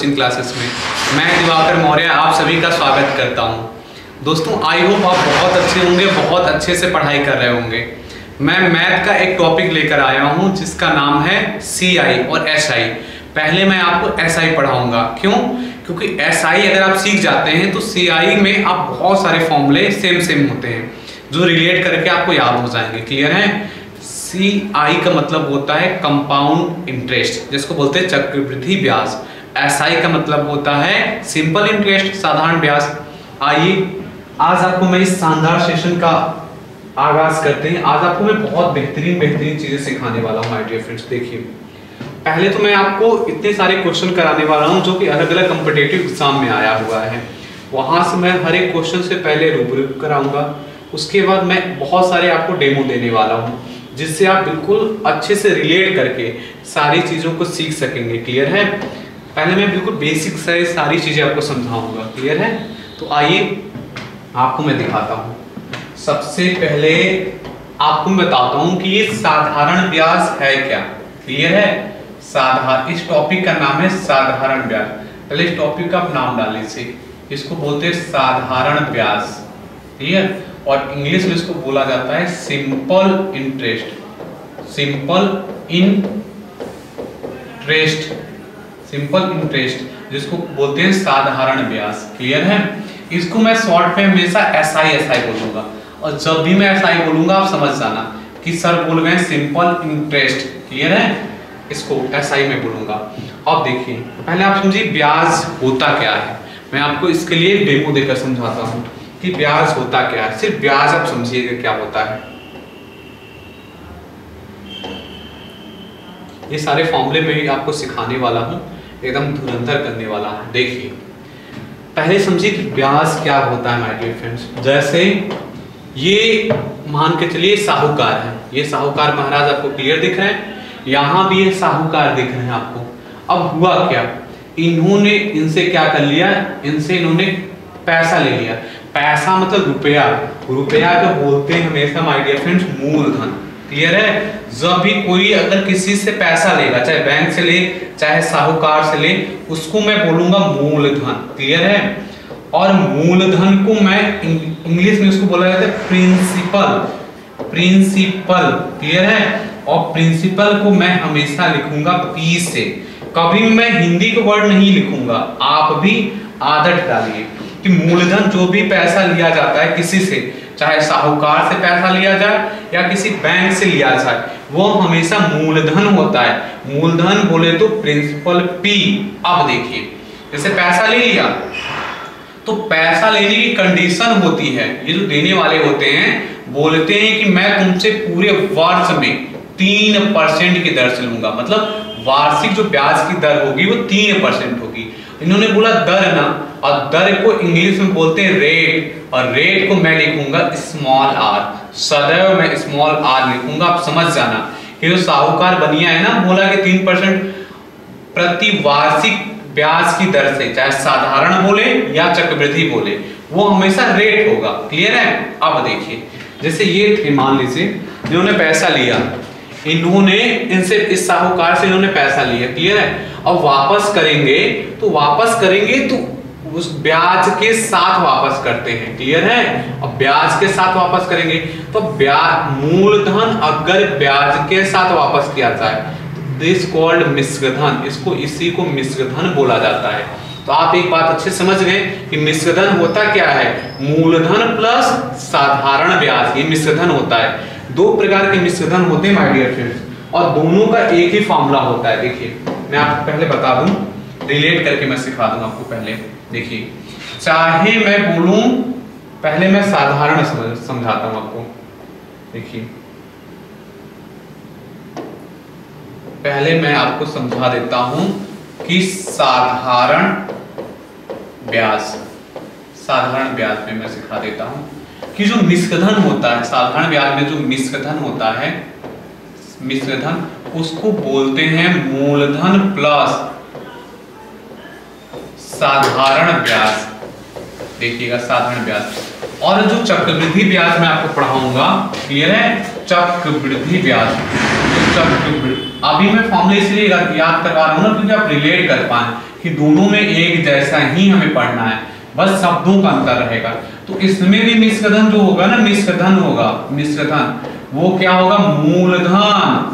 Coaching classes में मैं दिवाकर मौर्य आप सभी का स्वागत करता हूं। दोस्तों आई होप आप बहुत अच्छे होंगे, बहुत अच्छे से पढ़ाई कर रहे होंगे। मैं मैथ का एक टॉपिक लेकर आया हूं जिसका नाम है CI और SI। पहले मैं आपको SI पढ़ाऊंगा। क्यों? क्योंकि SI अगर आप सीख जाते हैं तो CI में आप बहुत सारे फॉर्मूले सेम होते हैं जो रिलेट करके आपको याद हो जाएंगे। क्लियर है? CI का मतलब होता है कंपाउंड इंटरेस्ट, जिसको बोलते हैं चक्रवृद्धि ब्याज। SI का मतलब होता है सिंपल इंटरेस्ट, साधारण ब्याज। आइए आज आपको मैं इस शानदार सेशन का आगाज करते हैं। आज आपको मैं बहुत बेहतरीन चीजें सिखाने वाला हूं माय डियर फ्रेंड्स। देखिए, पहले तो मैं आपको इतने सारे क्वेश्चन कराने वाला हूं जो कि अलग अलग कॉम्पिटिटिव एग्जाम में आया हुआ है। वहां से मैं हर एक क्वेश्चन से पहले रूबरू कराऊंगा। उसके बाद मैं बहुत सारे आपको डेमो देने वाला हूं जिससे आप बिल्कुल अच्छे से रिलेट करके सारी चीजों को सीख सकेंगे। क्लियर है? पहले मैं बिल्कुल बेसिक से सारी चीजें आपको समझाऊंगा। क्लियर है? तो आइए आपको मैं दिखाता हूं। सबसे पहले आपको मैं बताता हूं कि ये साधारण ब्याज है क्या। क्लियर है? इस टॉपिक का नाम है साधारण ब्याज। पहले इस टॉपिक का आप नाम डाल लीजिए। इसको बोलते हैं साधारण ब्याज। क्लियर? और इंग्लिश में इसको बोला जाता है सिंपल इंटरेस्ट। सिंपल इंटरेस्ट जिसको बोलते हैं साधारण ब्याज। क्लियर है? इसको मैं शॉर्ट में हमेशा SI बोलूंगा, और जब भी मैं SI बोलूंगा आप समझ जाना कि सर बोल गए सिंपल इंटरेस्ट। क्लियर है? इसको SI में बोलूंगा। अब देखिए, पहले आप समझिए ब्याज होता क्या है। मैं आपको इसके लिए डेमो देकर समझाता हूं कि ब्याज होता क्या है। सिर्फ ब्याज आप समझिएगा क्या होता है। ये सारे फॉर्मूले में ही आपको सिखाने वाला हूं, एकदम धुरंधर करने वाला हूं। देखिए, पहले समझिए कि ब्याज क्या होता है माय डियर फ्रेंड्स। जैसे ये मान के चलिए साहूकार है। ये साहूकार महाराज आपको क्लियर दिख रहे हैं, यहां भी ये साहूकार दिख रहे हैं आपको। अब हुआ क्या, इन्होंने इनसे क्या कर लिया, इनसे इन्होंने पैसा ले लिया। पैसा मतलब रुपया। रुपया को बोलते हैं हमेशा माय डियर फ्रेंड्स मूलधन। क्लियर है? जब भी कोई अगर किसी से पैसा लेगा, चाहे बैंक से ले चाहे साहूकार से ले, उसको मैं बोलूंगा मूलधन। क्लियर है? और मूलधन को मैं इंग्लिश में उसको बोला जाता है प्रिंसिपल। क्लियर है? और प्रिंसिपल को मैं हमेशा लिखूंगा P से। कभी मैं हिंदी का वर्ड नहीं लिखूंगा। आप भी आदत डालिए कि मूलधन जो भी पैसा लिया जाता है किसी से, चाहे साहूकार से पैसा लिया जाए या किसी बैंक से लिया जाए, वो हमेशा मूलधन होता है। मूलधन बोले तो प्रिंसिपल P। अब देखिए, जैसे पैसा ले लिया तो पैसा लेने की कंडीशन होती है, ये जो देने वाले होते हैं बोलते हैं कि मैं तुमसे पूरे वर्ष में 3% की दर से लूंगा। मतलब वार्षिक जो ब्याज की दर होगी वो 3% होगी। इन्होंने बोला दर ना, और दर को इंग्लिश में बोलते हैं रेट, और रेट को मैं लिखूंगा स्मॉल r। सदैव मैं स्मॉल r लिखूंगा। आप समझ जाना कि जो साहूकार बनिया है ना, बोला कि 3% प्रति वार्षिक ब्याज की दर से, चाहे साधारण बोले या चक्रवृद्धि बोले, वो हमेशा रेट होगा। क्लियर है? अब देखिए, जैसे ये थे, मान लीजिए जिन्होंने पैसा लिया, इन्होंने इनसे, इस साहूकार से इन्होंने पैसा लिया। क्लियर है? अब वापस करेंगे तो उस ब्याज के साथ वापस करते हैं। क्लियर है? अब ब्याज के साथ वापस करेंगे तो ब्याज मूलधन अगर ब्याज के साथ वापस किया जाए दिस कॉल्ड मिश्रधन। इसी को मिश्रधन बोला जाता है। तो आप एक बात अच्छे समझ गए कि मिश्रधन होता क्या है, मूलधन प्लस साधारण ब्याज, ये मिश्रधन होता है। दो प्रकार के मिश्रधन होते हैं माय डियर फ्रेंड्स, और दोनों का एक ही फॉर्मूला होता है। देखिए, मैं आपको पहले बता दूं, रिलेट करके मैं सिखा दूं आपको। पहले देखिए, चाहे मैं बोलूं, पहले मैं साधारण समझाता हूं आपको। देखिए, पहले मैं आपको समझा देता हूं कि साधारण ब्याज में मैं सिखा देता हूं कि जो मिश्रधन होता है, साधारण ब्याज में जो मिश्रधन होता है, मिश्रधन उसको बोलते हैं मूलधन प्लस साधारण ब्याज। देखिएगा, साधारण ब्याज। और जो चक्रवृद्धि ब्याज मैं आपको पढ़ाऊंगा, क्लियर है? चक्रवृद्धि ब्याज, अभी मैं फॉर्मूला इसलिए याद करवा रहा हूँ ना क्योंकि आप रिलेट कर पाए कि दोनों में एक जैसा ही हमें पढ़ना है, बस शब्दों का अंतर रहेगा। तो इसमें भी मिश्रधन जो होगा ना, मिश्रधन होगा, मिश्रधन वो क्या होगा, मूलधन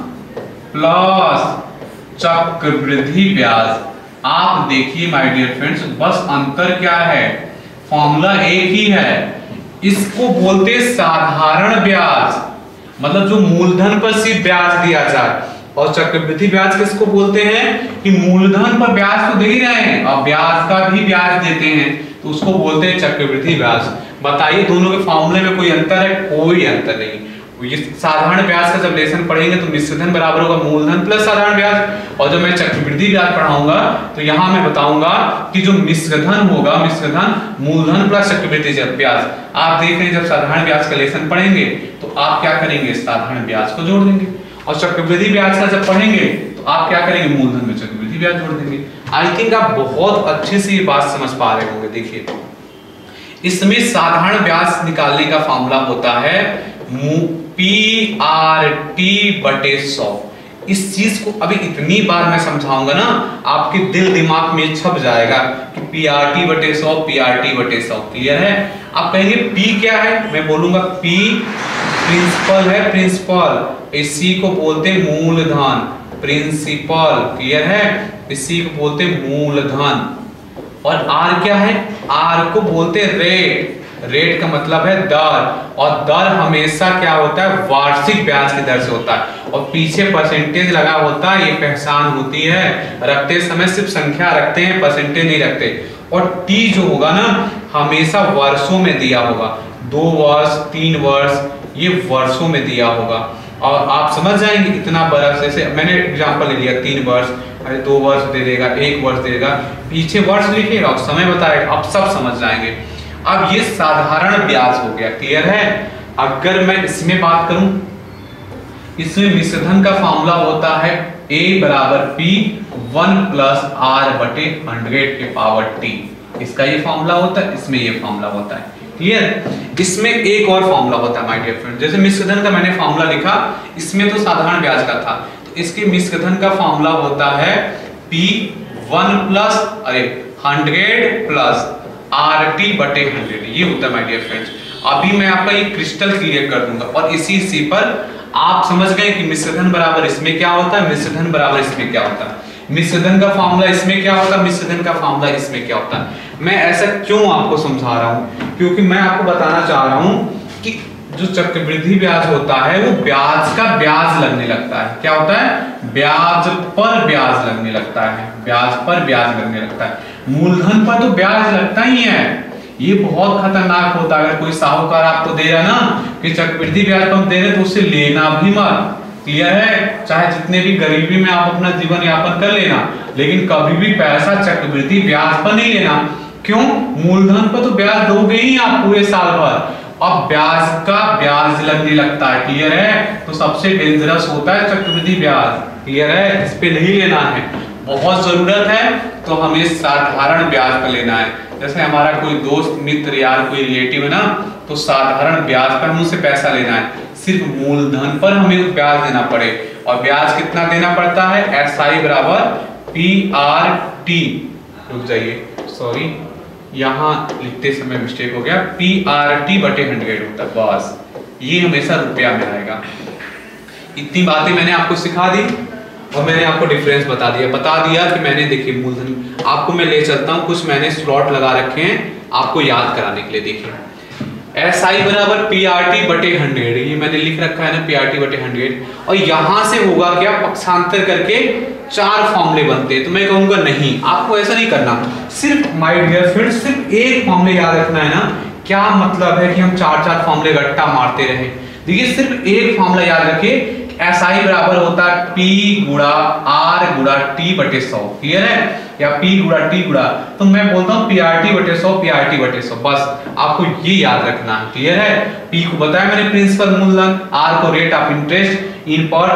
प्लस चक्रवृद्धि ब्याज। आप देखिए माय डियर फ्रेंड्स, बस अंतर क्या है, फॉर्मूला एक ही है। इसको बोलते साधारण ब्याज, मतलब जो मूलधन पर सिर्फ ब्याज दिया जाए, और चक्रवृद्धि ब्याज किसको बोलते हैं कि मूलधन पर ब्याज तो दे ही रहे हैं और ब्याज का भी ब्याज देते हैं, तो उसको बोलते हैं चक्रवृद्धि ब्याज। बताइए दोनों के फॉर्मूले में कोई अंतर है? कोई अंतर नहीं। ये साधारण ब्याज का जब लेसन पढ़ेंगे तो मिश्रधन बराबर होगा मूलधन प्लस साधारण ब्याज, और जब मैं चक्रवृद्धि ब्याज पढ़ाऊंगा तो यहाँ मैं बताऊंगा कि जो मिश्रधन होगा, मिश्रधन मूलधन प्लस चक्रवृद्धि ब्याज। आप देख रहे हैं जब साधारण ब्याज का लेसन पढ़ेंगे तो आप क्या करेंगे, साधारण ब्याज को जोड़ देंगे, और चक्रवृद्धि ब्याज का जब पढ़ेंगे तो आप क्या करेंगे, मूलधन में चक्रवृद्धि ब्याज जोड़ देंगे। आई थिंक आप बहुत अच्छे से ये बात समझ पा रहे होंगे। देखिए इसमें साधारण ब्याज निकालने का फॉर्मूला होता है PRT बटे 100। इस चीज को अभी इतनी बार मैं समझाऊंगा ना, आपके दिल दिमाग में छप जाएगा कि PRT बटे 100, PRT बटे 100। क्लियर है? आप कहेंगे P क्या है, मैं बोलूंगा P प्रिंसिपल है, प्रिंसिपल। इसी को बोलते मूलधन, प्रिंसिपल। क्लियर है? इसी को बोलते मूलधन। और R क्या है, R को बोलते रेट। रेट का मतलब है दर, और दर हमेशा क्या होता है, वार्षिक ब्याज की दर से होता है, और पीछे परसेंटेज लगा होता है, ये पहचान होती है। रखते समय सिर्फ संख्या रखते हैं, परसेंटेज नहीं रखते। और टी जो होगा ना, हमेशा वर्षों में दिया होगा, 2 वर्ष 3 वर्ष, ये वर्षों में दिया होगा। और आप समझ जाएंगे इतना बरस, जैसे मैंने एग्जांपल ले लिया 3 वर्ष, अरे 2 वर्ष दे देगा, 1 वर्ष दे देगा, पीछे वर्ष लिखेगा और समय बताएगा, आप सब समझ जाएंगे। अब ये साधारण ब्याज हो गया। क्लियर है? अगर मैं इसमें बात करूं, इसमें मिश्रधन का फॉर्मूला होता है A बराबर P 1 प्लस R बटे 100 के पावर T। इसका ये फॉर्मूला होता है, इसमें ये फॉर्मूला होता है। क्लियर? इसमें एक और फॉर्मूला होता है माय डियर फ्रेंड, जैसे मिश्रधन का मैंने फॉर्मूला लिखा, इसमें तो साधारण ब्याज का था, तो इसके मिश्रधन का फॉर्मूला होता है P 1 प्लस 100 प्लस RT बटे 100। ये होता है माय डियर फ्रेंड्स। अभी मैं आपका ये क्रिस्टल क्लियर कर दूंगा, और इसी पर आप समझ गए कि मिश्रधन बराबर इसमें क्या होता है, मिश्रधन बराबर इसमें क्या होता है, मिश्रधन का फॉर्मूला इसमें क्या होता है, मिश्रधन का फॉर्मूला इसमें क्या होता है। मैं ऐसा क्यों आपको समझा रहा हूं, क्योंकि मैं आपको बताना चाह रहा हूं कि जो चक्रवृद्धि ब्याज होता है वो ब्याज का ब्याज लगने लगता है। क्या होता है, ब्याज पर ब्याज लगने लगता है, ब्याज पर ब्याज लगने लगता है। मूलधन पर तो ब्याज लगता ही है, ये बहुत खतरनाक होता है। अगर कोई साहूकार आपको दे रहा ना कि चक्रवृद्धि ब्याज पर दे रहे तो उससे लेना भी मत। क्लियर है? चाहे जितने भी गरीबी में आप अपना जीवन यापन कर लेना, लेकिन कभी भी पैसा चक्रवृद्धि ब्याज पर नहीं लेना। क्यों? मूलधन पर तो ब्याज दोगे ही आप पूरे साल भर, अब ब्याज का ब्याज लगने लगता है। क्लियर है? तो सबसे डेंजरस होता है चक्रवृद्धि ब्याज। क्लियर है? इस पे नहीं लेना है, बहुत जरूरत है तो हमें साधारण ब्याज पर लेना है। जैसे हमारा कोई दोस्त मित्र यार कोई रिलेटिव है ना, तो साधारण ब्याज पर हमसे पैसा लेना है, सिर्फ मूलधन पर हमें ब्याज देना पड़े। और ब्याज कितना देना पड़ता है, SI बराबर PRT, रुक जाइए सॉरी यहाँ लिखते समय मिस्टेक हो गया, PRT बटे 100 होता है बस। ये हमेशा रुपया में आएगा। इतनी बातें मैंने आपको सिखा दी और मैंने आपको डिफरेंस बता दिया कि मैंने देखिए मूलधन आपको मैं ले चलता हूँ, कुछ मैंने स्लॉट लगा रखे हैं आपको याद कराने के लिए। देखिए SI बराबर PRT बटे 100, ये मैंने लिख रखा है ना PRT बटे 100, और यहां से होगा क्या, पक्षांतर करके 4 फॉर्मूले बनते हैं। तो मैं कहूंगा नहीं, आपको ऐसा नहीं करना, सिर्फ माय डियर फ्रेंड्स सिर्फ एक फॉर्मूले याद रखना है ना। क्या मतलब है कि हम 4 फॉर्मूले गट्टा मारते रहे। देखिए सिर्फ एक फॉर्मूला याद रखिए, SI बराबर होता है P गुणा R गुणा T बटे 100। क्लियर है? या P गुणा T गुणा, तो मैं बोलता हूँ PRT बटे 100, PRT बटे 100, बस आपको ये याद रखना है। क्लियर है? P को बताया मैंने प्रिंसिपल मूलधन, R को रेट ऑफ इंटरेस्ट इन पर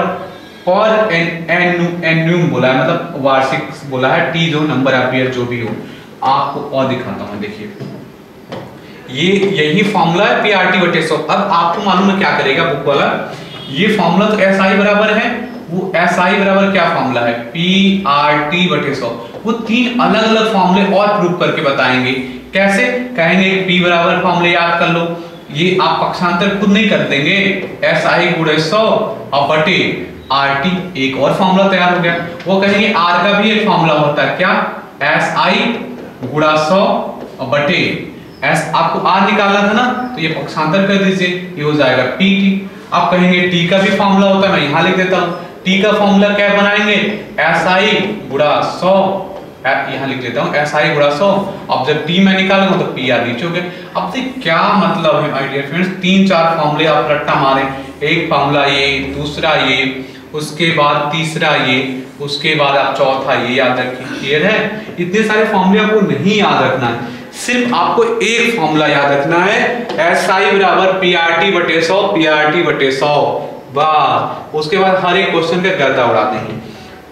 एन्यूम बोला है, मतलब वार्षिक बोला है, T जो नंबर ऑफ ईयर जो भी हो। आपको और दिखाता हूँ, देखिए ये यही फॉर्मूला है PRT बटे 100। अब आपको मालूम है क्या करेगा बुक वाला, ये फॉर्मूला तो SI बराबर है, वो SI बराबर क्या फॉर्मूला है, PRT/100। वो 3 अलग अलग फॉर्मूले और प्रूव करके बताएंगे। कैसे कहेंगे, P बराबर फॉर्मूले याद कर लो, ये आप पक्षांतर खुद नहीं कर देंगे, SI × 100 और बटे RT, एक और फॉर्मूला तैयार हो गया। वो कहेंगे R का भी एक फॉर्मूला होता है, क्या, SI × 100 और बटे S, आपको R निकालना था ना, तो ये पक्षांतर कर दीजिए, ये हो जाएगा PT। आप कहेंगे T का भी फॉर्मूला होता है, मैं यहाँ लिख देता हूँ, T का फॉर्मूला क्या बनाएंगे, SI × 100, यहाँ लिख लेता हूँ SI × 100। अब जब T मैं निकालूंगा तो PR नीचे हो गए। अब देखिए क्या मतलब है माय डियर फ्रेंड्स, 3-4 फॉर्मूले आप रट्टा मारे, एक फॉर्मूला ये, दूसरा ये, उसके बाद तीसरा ये, उसके बाद आप चौथा ये याद रखिए। क्लियर है, इतने सारे फॉर्मूले आपको नहीं याद रखना है, सिर्फ आपको एक फॉर्मूला याद रखना है, SI बराबर PRT/100, PRT/100, बस। उसके बाद हर एक क्वेश्चन का गर्दा उड़ा देंगे।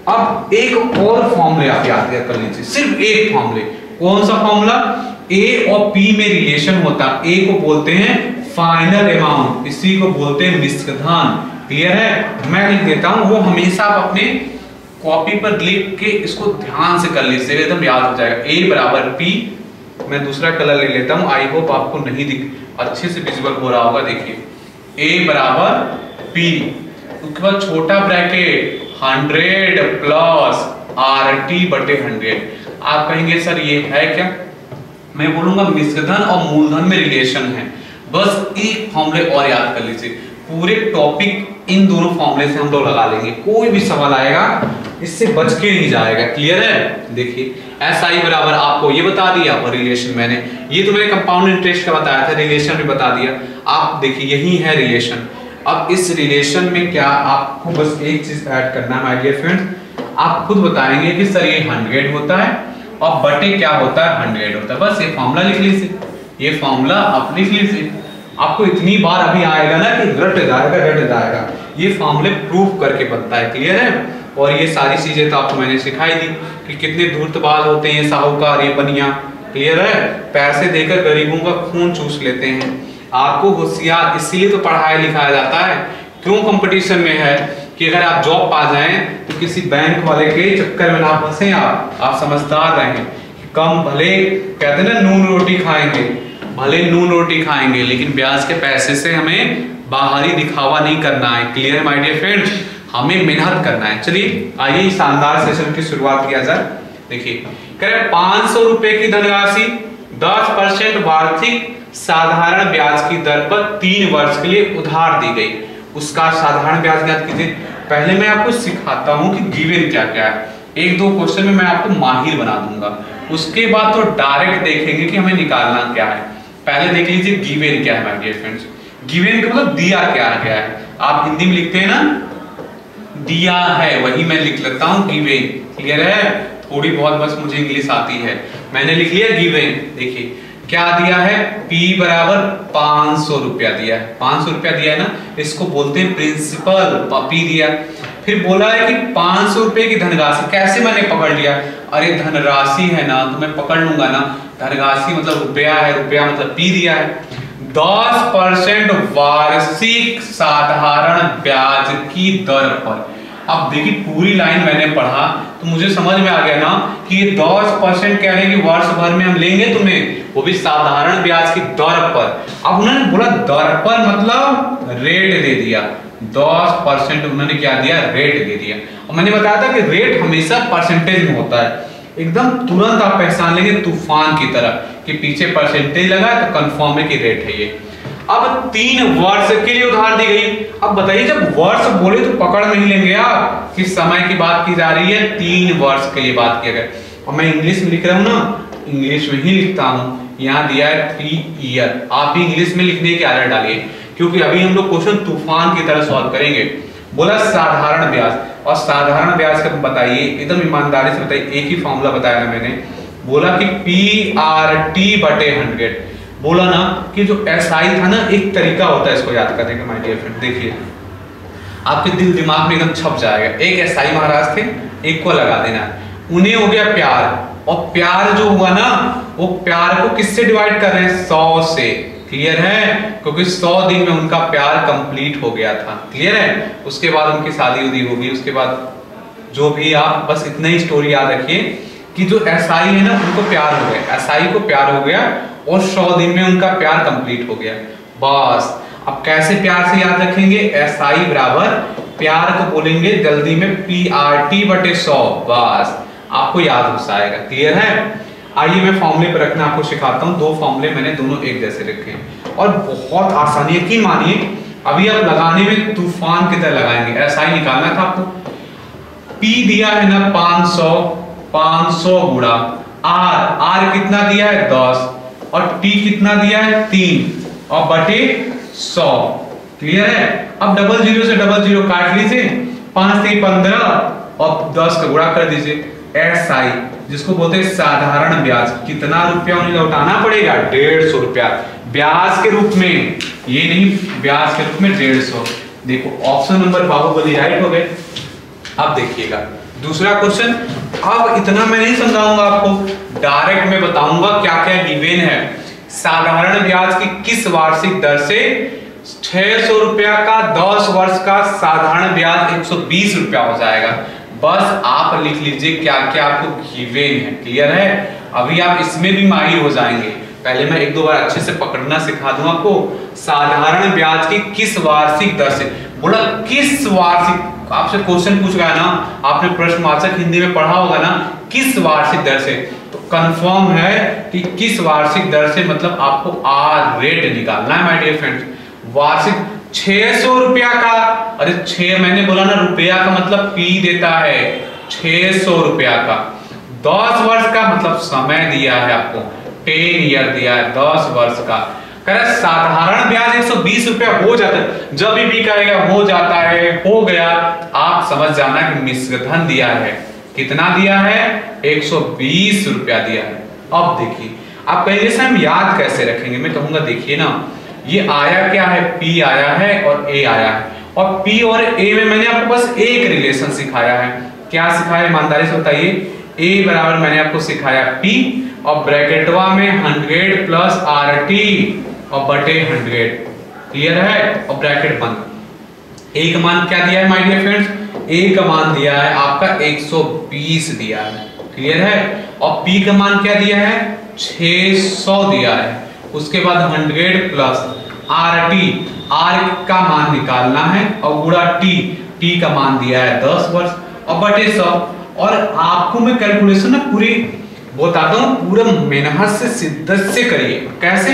अब एक और फॉर्मूले आप याद कर लीजिए, सिर्फ एक फॉर्मूले। कौन सा फॉर्मूला, A और P में रिलेशन होता है, A को बोलते हैं फाइनल अमाउंट, इसी को बोलते हैं मिश्रधन। क्लियर है, मैं लिख देता हूं, वो हमेशा आप अपने कॉपी पर लिख के इसको ध्यान से कर लीजिए, एकदम याद हो जाएगा। A बराबर P, मैं दूसरा कलर ले लेता हूं, आई होप आपको नहीं दिख, अच्छे से विजुअल हो रहा होगा। देखिए A बराबर P, उसके बाद छोटा ब्रैकेट 100 प्लस RT/100। आप कहेंगे सर ये है क्या, मैं बोलूंगा मिश्रधन और मूलधन में रिलेशन है। बस एक फॉर्मूले और याद कर लीजिए, पूरे टॉपिक इन दोनों फॉर्मूले से हम लोग लगा लेंगे, कोई भी सवाल आएगा इससे बच के नहीं जाएगा। क्लियर है, देखिए SI बराबर आपको ये बता दिया, और रिलेशन मैंने ये तो मैंने कंपाउंड इंटरेस्ट का बताया था, रिलेशन भी बता दिया। आप देखिए यही है रिलेशन। अब इस रिलेशन में क्या आपको बस एक चीज ऐड करना है माय डियर फ्रेंड्स, आप खुद बताएंगे कि सर ये 100 होता है और बटे क्या होता है, 100 होता है। बस ये फॉर्मूला लिख लीजिए, ये फॉर्मूला आप लिख लीजिए। आपको इतनी बार अभी आएगा ना कि रट जाएगा, ये फॉर्मूले प्रूफ करके बनता है। क्लियर है, और ये सारी चीजें तो आपको मैंने सिखाई दी कि कितने धूर्तबाज होते हैं ये साहूकार, ये बनिया। क्लियर है, पैसे देकर गरीबों का खून चूस लेते हैं। आपको होशियार इसीलिए तो पढ़ाया लिखाया जाता है, क्यों कंपटीशन में है कि अगर आप जॉब पा जाएं तो किसी बैंक वाले के चक्कर में ना फंसे, आप समझदार रहें। कम भले कहते हैं ना नून रोटी खाएंगे, भले नून रोटी खाएंगे, लेकिन ब्याज के पैसे से हमें बाहरी दिखावा नहीं करना है। क्लियर है माय डियर फ्रेंड्स, हमें मेहनत करना है। चलिए आइए शानदार सेशन की शुरुआत किया जाए। देखिए कह रहे 500 रुपए की धनराशि 10% वार्षिक साधारण ब्याज की दर पर 3 वर्ष के लिए उधार दी गई, उसका साधारण ब्याज ज्ञात कीजिए। पहले मैं आपको सिखाता हूं कि गिवन क्या क्या है, 1-2 क्वेश्चन में मैं आपको माहिर बना दूंगा, उसके बाद तो डायरेक्ट देखेंगे कि हमें निकालना क्या है। पहले देख लीजिए गिवन क्या है माय डियर फ्रेंड्स। गिवन का मतलब दिया क्या है। आप हिंदी में लिखते हैं ना दिया है, वही मैं लिख लेता हूं गिवन। क्लियर है, थोड़ी बहुत बस मुझे इंग्लिश आती है, मैंने लिख लिया गिवन। देखिए क्या दिया है, P बराबर 500 रुपया दिया है, 500 रुपया दिया है ना, इसको बोलते हैं प्रिंसिपल, P दिया। फिर बोला है कि 500 रुपए की धनराशि, कैसे मैंने पकड़ लिया, अरे धनराशि है ना तो मैं पकड़ लूंगा ना, धनराशि मतलब रुपया है, रुपया मतलब P दिया है। 10% वार्षिक साधारण ब्याज की दर पर। अब देखिए पूरी लाइन मैंने पढ़ा तो मुझे समझ में आ गया ना कि ये 10% कह रहे हैं कि वर्ष भर में हम लेंगे तुम्हें, वो भी साधारण ब्याज की दर पर। अब उन्होंने बोला दर पर मतलब रेट दे दिया, 10% उन्होंने क्या दिया, रेट दे दिया। और मैंने बताया था कि रेट हमेशा परसेंटेज में होता है, एकदम तुरंत आप पहचान लेंगे तूफान की तरह कि पीछे परसेंटेज लगा है तो कंफर्म है कि रेट है ये। अब 3 वर्ष के लिए उधार दी गई। अब बताइए जब वर्ष बोले तो पकड़ नहीं लेंगे आप, किस समय की बात की जा रही है, 3 वर्ष के लिए बात किया गया। और मैं इंग्लिश में लिख रहा हूं ना, इंग्लिश में ही लिखता हूं, यहाँ दिया है 3 ईयर, आप भी इंग्लिश में लिखने की आदत डालिए, क्योंकि अभी हम लोग क्वेश्चन तूफान की तरह सॉल्व करेंगे। बोला साधारण ब्याज, और साधारण ब्याज का बताइए एकदम ईमानदारी से बताइए, एक ही फॉर्मूला बताया मैंने, बोला कि PRT/100। बोला ना कि जो SI था ना, एक तरीका होता है इसको याद करने का माय डियर फ्रेंड। देखिए आपके दिल दिमाग में एकदम छप जाएगा, एक SI महाराज थे, एक को लगा देना, उन्हें हो गया प्यार, और प्यार जो हुआ ना वो प्यार को किससे डिवाइड कर रहे हैं, 100 से। क्लियर है, क्योंकि 100 दिन में उनका प्यार कंप्लीट हो गया था। क्लियर है, उसके बाद उनकी शादी उदी होगी, उसके बाद जो भी, आप बस इतना ही स्टोरी याद रखिए कि जो एसआई है ना उनको प्यार हो गया, एसआई को प्यार हो गया और 100 दिन में उनका प्यार कंप्लीट हो गया। बस अब कैसे प्यार से याद रखेंगे, एसआई बराबर प्यार को बोलेंगे जल्दी में PRT/100, बस आपको याद हो जाएगा। क्लियर है, आइए मैं फॉर्मूले पर रखना आपको सिखाता हूँ। 2 फॉर्मूले मैंने दोनों एक जैसे रखे हैं और बहुत आसानी, यकीन मानिए अभी आप लगाने में तूफान की तरह लगाएंगे। एसआई निकालना था आपको, P दिया है ना 500, 500 गुणा R कितना दिया है 10 और T कितना दिया है 3 और बटे 100। क्लियर है, अब डबल जीरो से डबल जीरो काट लीजिए, 5 से 15 और 10 का गुणा कर दीजिए। एसआई जिसको बोलते हैं साधारण ब्याज, कितना रुपया उन्हें लौटाना पड़ेगा, 150 रुपया ब्याज के रूप में, ये नहीं ब्याज के रूप में 150। देखो ऑप्शन नंबर बाहुबली राइट हो गए। अब देखिएगा दूसरा क्वेश्चन, अब इतना मैं नहीं समझाऊंगा आपको, डायरेक्ट मैं बताऊंगा क्या क्या गिवन है। साधारण ब्याज की किस वार्षिक दर से 600 रुपया का 10 वर्ष का साधारण ब्याज 120 रुपया हो जाएगा। बस आप लिख लीजिए क्या क्या आपको गिवन है। क्लियर है, अभी आप इसमें भी माहिर हो जाएंगे। पहले मैं 1-2 बार अच्छे से पकड़ना सिखा दूं आपको। साधारण ब्याज की किस वार्षिक दर से, बोला किस वार्षिक, आपसे क्वेश्चन पूछ रहा है ना, आपने प्रश्नवाचक हिंदी में पढ़ा होगा ना, किस वार्षिक दर से, तो कंफर्म है कि किस वार्षिक दर से, मतलब आपको आर रेट निकालना है माय डियर फ्रेंड्स। वार्षिक 600 रुपया का, अरे 6 मैंने बोला ना रुपया का मतलब P देता है, 600 रुपया का 10 वर्ष का मतलब समय दिया है आपको, 10 ईयर दिया है 10 वर्ष का। कह रहा साधारण ब्याज 120 रुपया हो जाता है, जब भी कहेगा हो जाता है, हो गया, आप समझ जाना कि मिश्रधन दिया है। कितना दिया है, 120 रुपया दिया है। अब देखिए आप कहेंगे से हम याद कैसे रखेंगे, मैं कहूंगा देखिए ना, ये आया क्या है, P आया है और A आया है, और P और A में मैंने आपको बस एक रिलेशन सिखाया है। क्या सिखाया ईमानदारी से बताइए, A बराबर मैंने आपको सिखाया P और ब्रैकेटवा में 100 प्लस RT और बटे 100। क्लियर है, और ब्रैकेट बंद। A का मान क्या दिया है माय डियर फ्रेंड्स, A का मान दिया है आपका 120 दिया है। क्लियर है, और P का मान क्या दिया है, 600 दिया है। उसके बाद 100 प्लस RT, R का मान निकालना है और गुणा T का मान दिया है 10 वर्ष और बटे 100। और आपको मैं कैलकुलेशन ना पूरी बताता हूँ, पूरा मेहनत से शिद्दत से करिए। कैसे,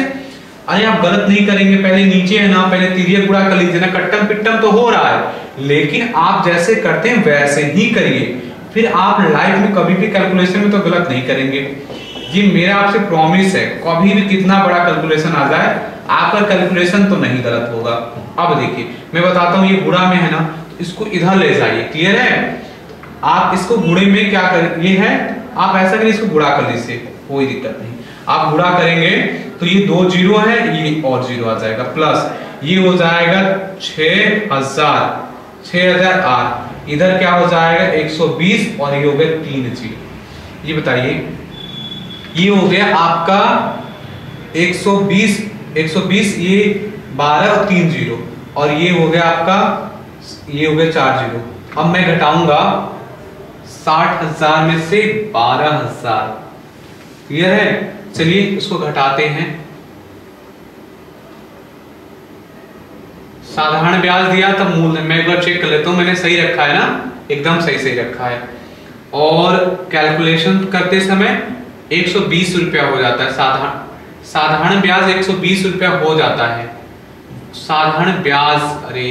अरे आप गलत नहीं करेंगे, पहले नीचे है ना, पहले तिर्यक गुणा कर लीजिए ना, कट्टम पिट्टम तो हो रहा है, लेकिन आप जैसे करते हैं वैसे ही करिए, फिर आप लाइफ में कभी भी कैलकुलेशन में तो गलत नहीं करेंगे। ये मेरा आपसे प्रॉमिस है, कभी भी कितना बड़ा कैलकुलेशन आ जाए आपका कैलकुलेशन तो नहीं गलत होगा। अब देखिए मैं बताता हूँ, ये गुणा में है ना, इसको इधर ले जाइए। क्लियर है, आप इसको गुणे में क्या कर, ये है, आप ऐसा करिए इसको गुणा कर लीजिए, कोई दिक्कत नहीं। आप गुणा करेंगे तो ये 2 जीरो है, ये और जीरो आ जाएगा, प्लस ये हो जाएगा 6000 R, इधर क्या हो जाएगा 120 और ये हो गया 3 जीरो। ये बताइए, ये हो गया आपका 120, ये 12 और 3 जीरो, और ये हो गया आपका, ये हो गया 4 जीरो। अब मैं घटाऊंगा 60,000 में से 12,000। क्लियर है, चलिए इसको घटाते हैं। साधारण ब्याज दिया तब मूल, मैं एक बार चेक कर लेता हूं मैंने सही रखा है ना, एकदम सही रखा है। और कैलकुलेशन करते समय 120 रुपया हो जाता है, साधारण ब्याज 120 रुपया हो जाता है। साधारण ब्याज, अरे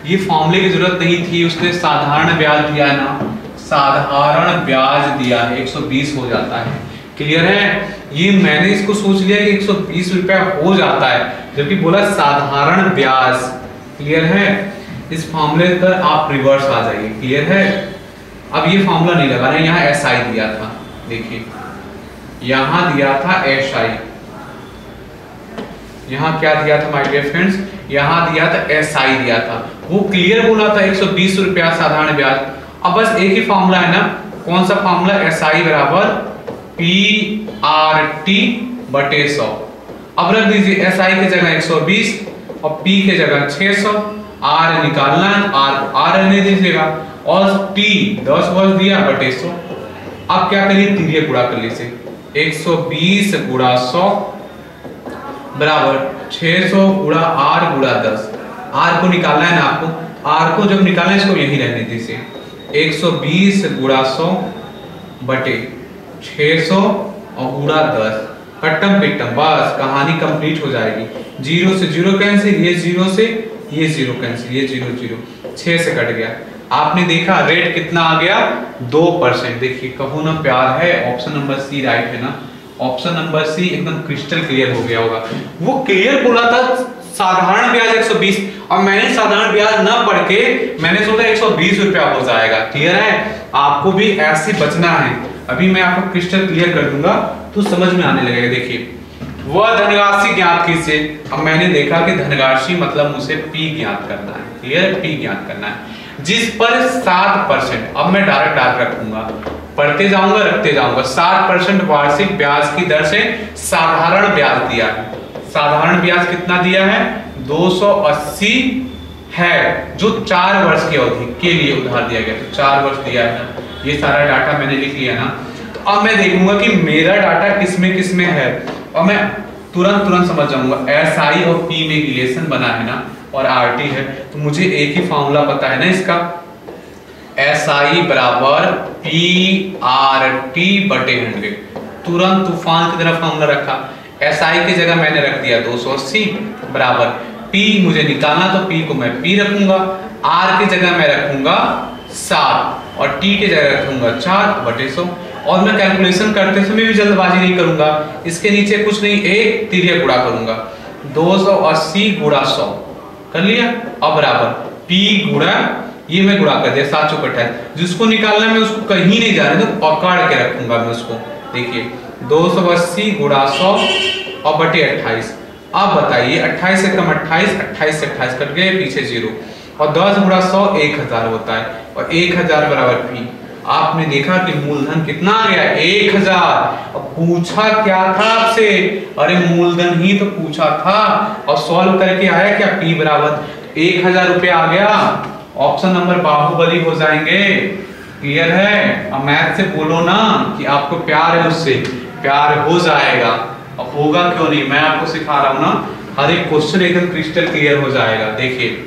ये फॉर्मूले की जरूरत नहीं थी, उसने साधारण ब्याज दिया है ना, साधारण ब्याज दिया है 120 हो जाता है। क्लियर है, ये मैंने इसको सोच लिया कि 120 रुपया हो जाता है, जबकि बोला साधारण ब्याज। क्लियर है, इस फॉर्मूले पर आप रिवर्स आ जाइए। क्लियर है, अब ये फॉर्मूला नहीं लगाना, यहाँ SI दिया था, देखिए यहां दिया था SI, यहां क्या दिया था माय डियर फ्रेंड्स, यहां दिया था SI दिया था, वो क्लियर बोला था 120 रुपया साधारण ब्याज। अब बस एक ही फॉर्मूला है ना, कौन सा फॉर्मूला, SI बराबर PRT/100। अब रख दीजिए SI की जगह 120 और P के जगह 600। R निकालना है, R रहने दीजिएगा और T 10 वर्ष दिया बटे 100। अब क्या करिए, तिरिया गुणा कर लीजिए, 120 गुणा 100 बराबर 600 गुणा R गुणा 10। R को निकालना है ना आपको, R को जब निकालना है इसको यही रहने दीजिए, 120 गुणा 100 बटे 600 और गुणा 10, कट्टम पिट्टम, बस कहानी कंप्लीट हो जाएगी। 0 से 0 कैंसिल, ये 0 से ये 0 कैंसिल, ये 0 0 6 से कट गया। आपने देखा रेट कितना आ गया, 2%। देखिए कहो ना प्यार है, ऑप्शन नंबर सी राइट है ना, ऑप्शन नंबर सी एकदम क्रिस्टल क्लियर हो गया होगा। वो क्लियर बोला था साधारण ब्याज 120 और मैंने साधारण ब्याज ना पढ़ के मैंने सोचा 120 रुपया हो जाएगा। क्लियर है, आपको भी ऐसे बचना है। अभी मैं आपको क्रिस्टल क्लियर कर दूंगा तो समझ में आने लगेगा। देखिए वह धनराशि ज्ञात कीजिए। अब मैंने देखा कि धनराशि मतलब मुझे P ज्ञात करना है। क्लियर, P ज्ञात करना है जिस पर 7%, अब मैं डायरेक्ट रखूंगा, पढ़ते जाऊंगा रखते जाऊंगा। 7% वार्षिक ब्याज की दर से साधारण ब्याज दिया है। साधारण ब्याज कितना दिया है, 280 है, जो 4 वर्ष की अवधि के लिए उधार दिया गया, तो 4 वर्ष दिया है ना। ये सारा डाटा मैंने लिख लिया ना। तो अब मैं देखूंगा कि मेरा डाटा किसमें है और मैं तुरंत समझ जाऊंगा। SI और P में रिलेशन बना है ना और RT है, तो मुझे एक ही फॉर्मूला पता है ना इसका, SI बराबर PRT बटे 100। तुरंत तूफान की तरह फॉर्मूला रखा। SI की जगह मैंने रख दिया 280 बराबर P, मुझे निकालना तो P को मैं P रखूंगा, R की जगह मैं रखूंगा 7 और T की जगह रखूंगा 4 बटे 100। और मैं कैलकुलेशन करते समय भी जल्दबाजी नहीं करूंगा, इसके नीचे कुछ नहीं, एक तिरिया गुणा करूंगा, 280 गुणा 100 कर लिया। अब बराबर P गुणा, ये मैं गुणा कर दिया 7 चौक 28। जिसको निकालना है मैं उसको कहीं नहीं जा रहे, तो पकड़ के रखूंगा मैं उसको। देखिए 280 गुणा 100 और बटे 28। अब बताइए 28 से कम 28, 28 से 28 कट गए, पीछे 0 और 10 गुणा 100 1000 होता है और 1000 बराबर P। आपने देखा कि मूलधन कितना आ गया, 1000। अब पूछा क्या था आपसे, अरे मूलधन ही तो पूछा था और सॉल्व करके आया क्या, P बराबर 1000 रुपया आ गया। ऑप्शन नंबर बाहुबली हो जाएंगे। क्लियर है, अब मैथ से बोलो ना कि आपको प्यार है, उससे प्यार हो जाएगा। अब होगा क्यों नहीं, मैं आपको सिखा रहा हूं ना, हर एक क्वेश्चन एकदम क्रिस्टल क्लियर हो जाएगा। देखिए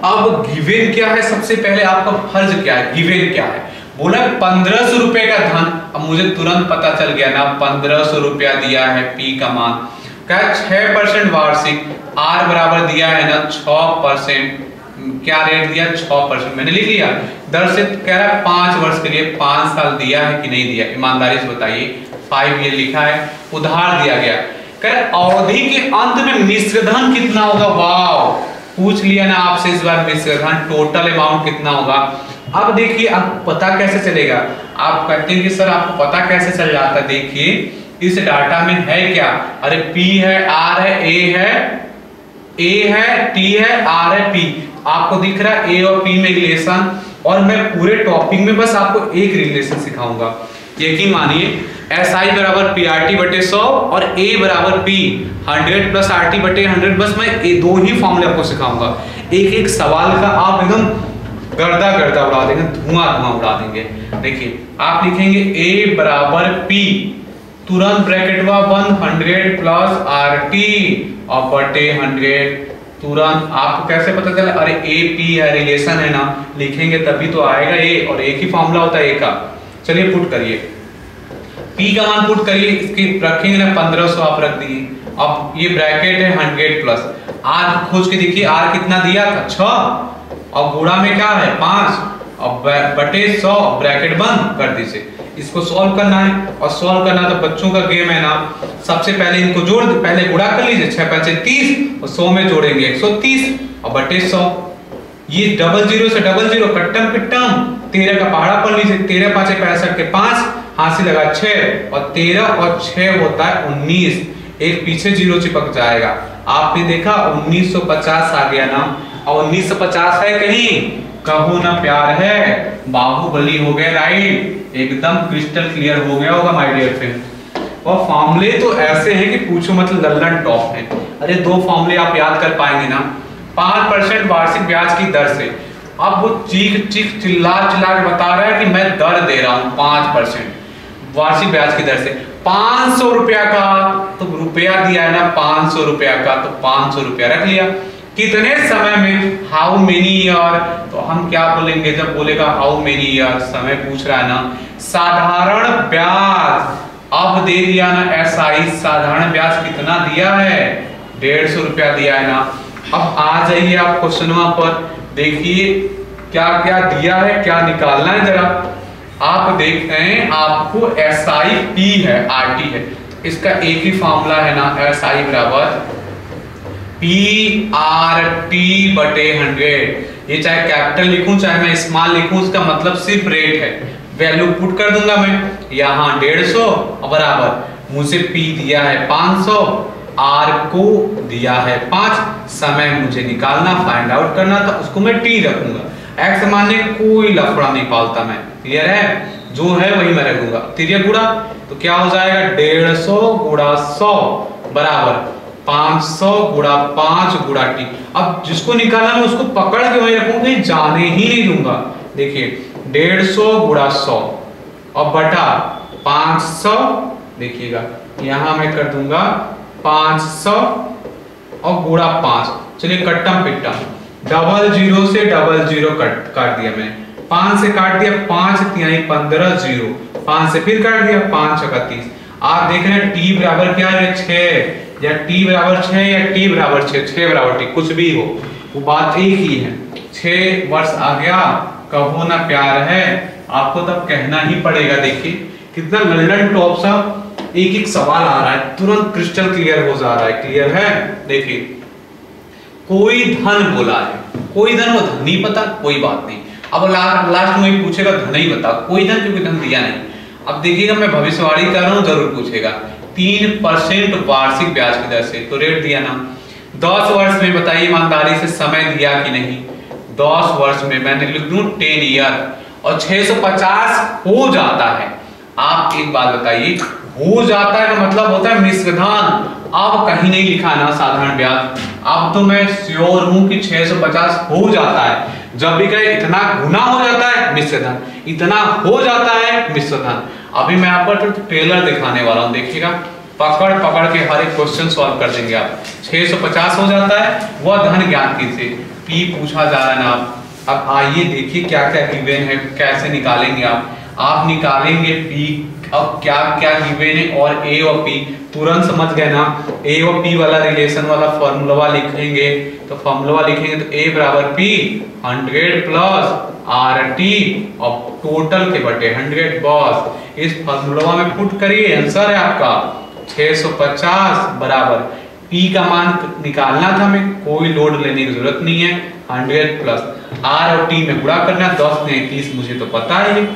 अब गिवन क्या है, सबसे पहले आपका फर्ज क्या है, गिवन क्या है, बोला 1500 रुपए का धन। अब मुझे तुरंत पता चल गया ना, 1500 रुपया दिया है P का मान, क्या 6% वार्षिक, R बराबर दिया है ना 6%, क्या रेट दिया 6%, मैंने लिख लिया। दर से कह रहा है 5 वर्ष के लिए, 5 साल दिया है कि नहीं दिया, ईमानदारी से बताइए। 5 ईयर लिखा है, उधार दिया गया, कह अवधि के अंत में मिश्रधन कितना होगा। वाह, पूछ लिया ना आपसे इस बार मिश्रधन, टोटल अमाउंट कितना होगा। अब देखिए अब पता कैसे चलेगा, आप कहते हैं कि सर आपको पता कैसे चल जाता है। देखिए इस डाटा में है क्या, अरे P है, R है, A है, T है, R है, P। आपको दिख रहा है A और P में रिलेशन, और मैं पूरे टॉपिक में बस आपको एक रिलेशन सिखाऊंगा। यकीन मानिए SI बराबर PRT बटे 100 और A बराबर P 100 प्लस RT बटे 100, बस मैं ये 2 ही फॉर्मूले आपको सिखाऊंगा। एक एक सवाल का आप एकदम गर्दा उड़ा देंगे, धुआं उड़ा देंगे। देखिए आप लिखेंगे A बराबर P, तुरंत ब्रैकेट बंद, 100 प्लस RT और बटे 100। तुरंत आपको कैसे पता चला, अरे AP है, रिलेशन है ना, लिखेंगे तभी तो आएगा A, और एक ही फॉर्मूला होता है A का। चलिए पुट करिए, P का मान पुट करिए, इसकी रखेंगे ना 1500 आप रख दिए। अब ये ब्रैकेट है 100 प्लस R, खोज के देखिए R कितना दिया था 6 और गुणा में क्या है 5 और बटे 100, ब्रैकेट बंद कर दीजिए। इसको सॉल्व करना है, और सॉल्व करना तो बच्चों का गेम है ना। सबसे पहले इनको जोड़, पहले गुणा कर लीजिए, 6 5 30 और 100 में जोड़ेंगे 130 और बटे 100। ये 00 से 00 कट्टम पिट्टम, 13 का पहाड़ा पढ़ लीजिए, 13 5 65 के 5 हाथ से लगा 6 और 13 और 6 होता है 19, एक पीछे 0 चिपक जाएगा। आपने देखा 1950 आ गया ना, और 1950 है कहीं, कहो ना प्यार है, बाहुबली हो गए राइट, एकदम क्रिस्टल क्लियर हो गया होगा माय डियर फ्रेंड। और फॉर्मूले तो ऐसे हैं कि पूछो मतलब लल्लन टॉप है। अरे 2 फॉर्मूले आप याद कर पाएंगे ना, 5% वार्षिक ब्याज की दर से। अब वो चीख चीख चिल्ला चिल्ला के बता रहा है कि मैं दर दे रहा हूं 5% वार्षिक ब्याज की दर से। 500 रुपया का तो रुपया दिया है ना, 500 रुपया का तो 500 रुपया रख लिया। कितने समय में, हाउ मेनी ईयर, तो हम क्या बोलेंगे जब बोलेगा हाउ मेनी ईयर, समय पूछ रहा है ना। साधारण ब्याज अब दे दिया ना एसआई, साधारण ब्याज कितना दिया है, 150 रुपया दिया है ना। अब आ जाइए आप क्वेश्चनवा पर, देखिए क्या क्या दिया है, क्या निकालना है जरा। आप देख रहे हैं आपको एसआई पी है, आरटी है, इसका एक ही फॉर्मूला है ना, एसआई बराबर पी आर टी बटे 100। ये चाहे कैपिटल लिखूं चाहे मैं स्मॉल लिखूं, उसका मतलब सिर्फ रेट है। वैल्यू पुट कर दूंगा मैं यहाँ 150 बराबर, मुझे पी दिया है 500, आर को दिया है 5, समय मुझे निकालना फाइंड आउट करना था, उसको मैं टी रखूंगा। एक्स मानने कोई लफड़ा नहीं पालता मैं, क्लियर है, जो है वही मैं रखूंगा। तिर्यक गुणा तो क्या हो जाएगा, 150 गुणा 100 बराबर 500 गुणा 5 गुणा टी। अब जिसको निकालना मैं उसको पकड़ के वही रखूंगा, जाने ही नहीं दूंगा। देखिए 150 गुणा 100 और बटा 500, देखिएगा यहां मैं कर दूंगा 500 और गुणा 5। चलिए कट्टम पिट्टम, 00 से 00 काट दिया मैंने, 5 से काट दिया, 5 तिहाई 15 0, 5 से फिर काट दिया, 5 छक्का 30। आप देख रहे हैं टी बराबर क्या है, 6, या टी बराबर 6 या टी बराबर 6, 6 बराबर टी, कुछ भी हो वो बात एक ही है। 6 वर्ष आ गया, कहो ना प्यार है, आपको तब कहना ही पड़ेगा। देखिए कितना लल्लन टॉप सा एक एक सवाल आ रहा है, तुरंत क्रिस्टल क्लियर हो जा रहा है। क्लियर है, देखिए कोई धन बोला है, कोई धन, वो धन नहीं पता, कोई बात नहीं। अब लास्ट में पूछेगा धन ही बता, कोई धन, क्योंकि धन दिया नहीं। अब देखिएगा मैं भविष्यवाणी कर रहा हूं, जरूर पूछेगा। 3% वार्षिक ब्याज की दर से, तो रेट दिया ना। 10 वर्ष में बताइए ईमानदारी से समय दिया कि नहीं, 10 वर्ष में मैंने लिख दूं 10 ईयर, और 650 हो जाता है। आप एक बात बताइए, हो जाता है का मतलब होता है मिश्रधन। अब कहीं नहीं लिखा ना साधारण ब्याज, अब तो मैं श्योर हूं कि 650 हो जाता है। जब भी कहे इतना गुना हो जाता है मिश्रधन, इतना हो जाता है मिश्रधन। अभी मैं आपको तो ट्रेलर दिखाने वाला हूं, देखिएगा पकड़ पकड़ के हर एक क्वेश्चन सॉल्व कर देंगे आप। 650 हो जाता है, वह धन ज्ञात कीजिए, पी पूछा जा रहा है ना आप। अब आइए देखिए क्या क्या गिवन है, कैसे निकालेंगे आप निकालेंगे पी। अब क्या क्या गिवन है और ए और पी तुरंत समझ गए ना। ए और पी वाला रिलेशन वाला फॉर्मूला लिखेंगे, तो फॉर्मूला लिखेंगे तो ए बराबर पी 100 प्लस आर टी और टोटल के बटे 100 बॉस। इस फॉर्मूला में पुट करिए, आंसर है आपका 650 बराबर पी का मान निकालना था, हमें कोई लोड लेने की जरूरत नहीं है। 100 प्लस आर और टी में गुणा करना, 10 ने 30 मुझे तो पता है,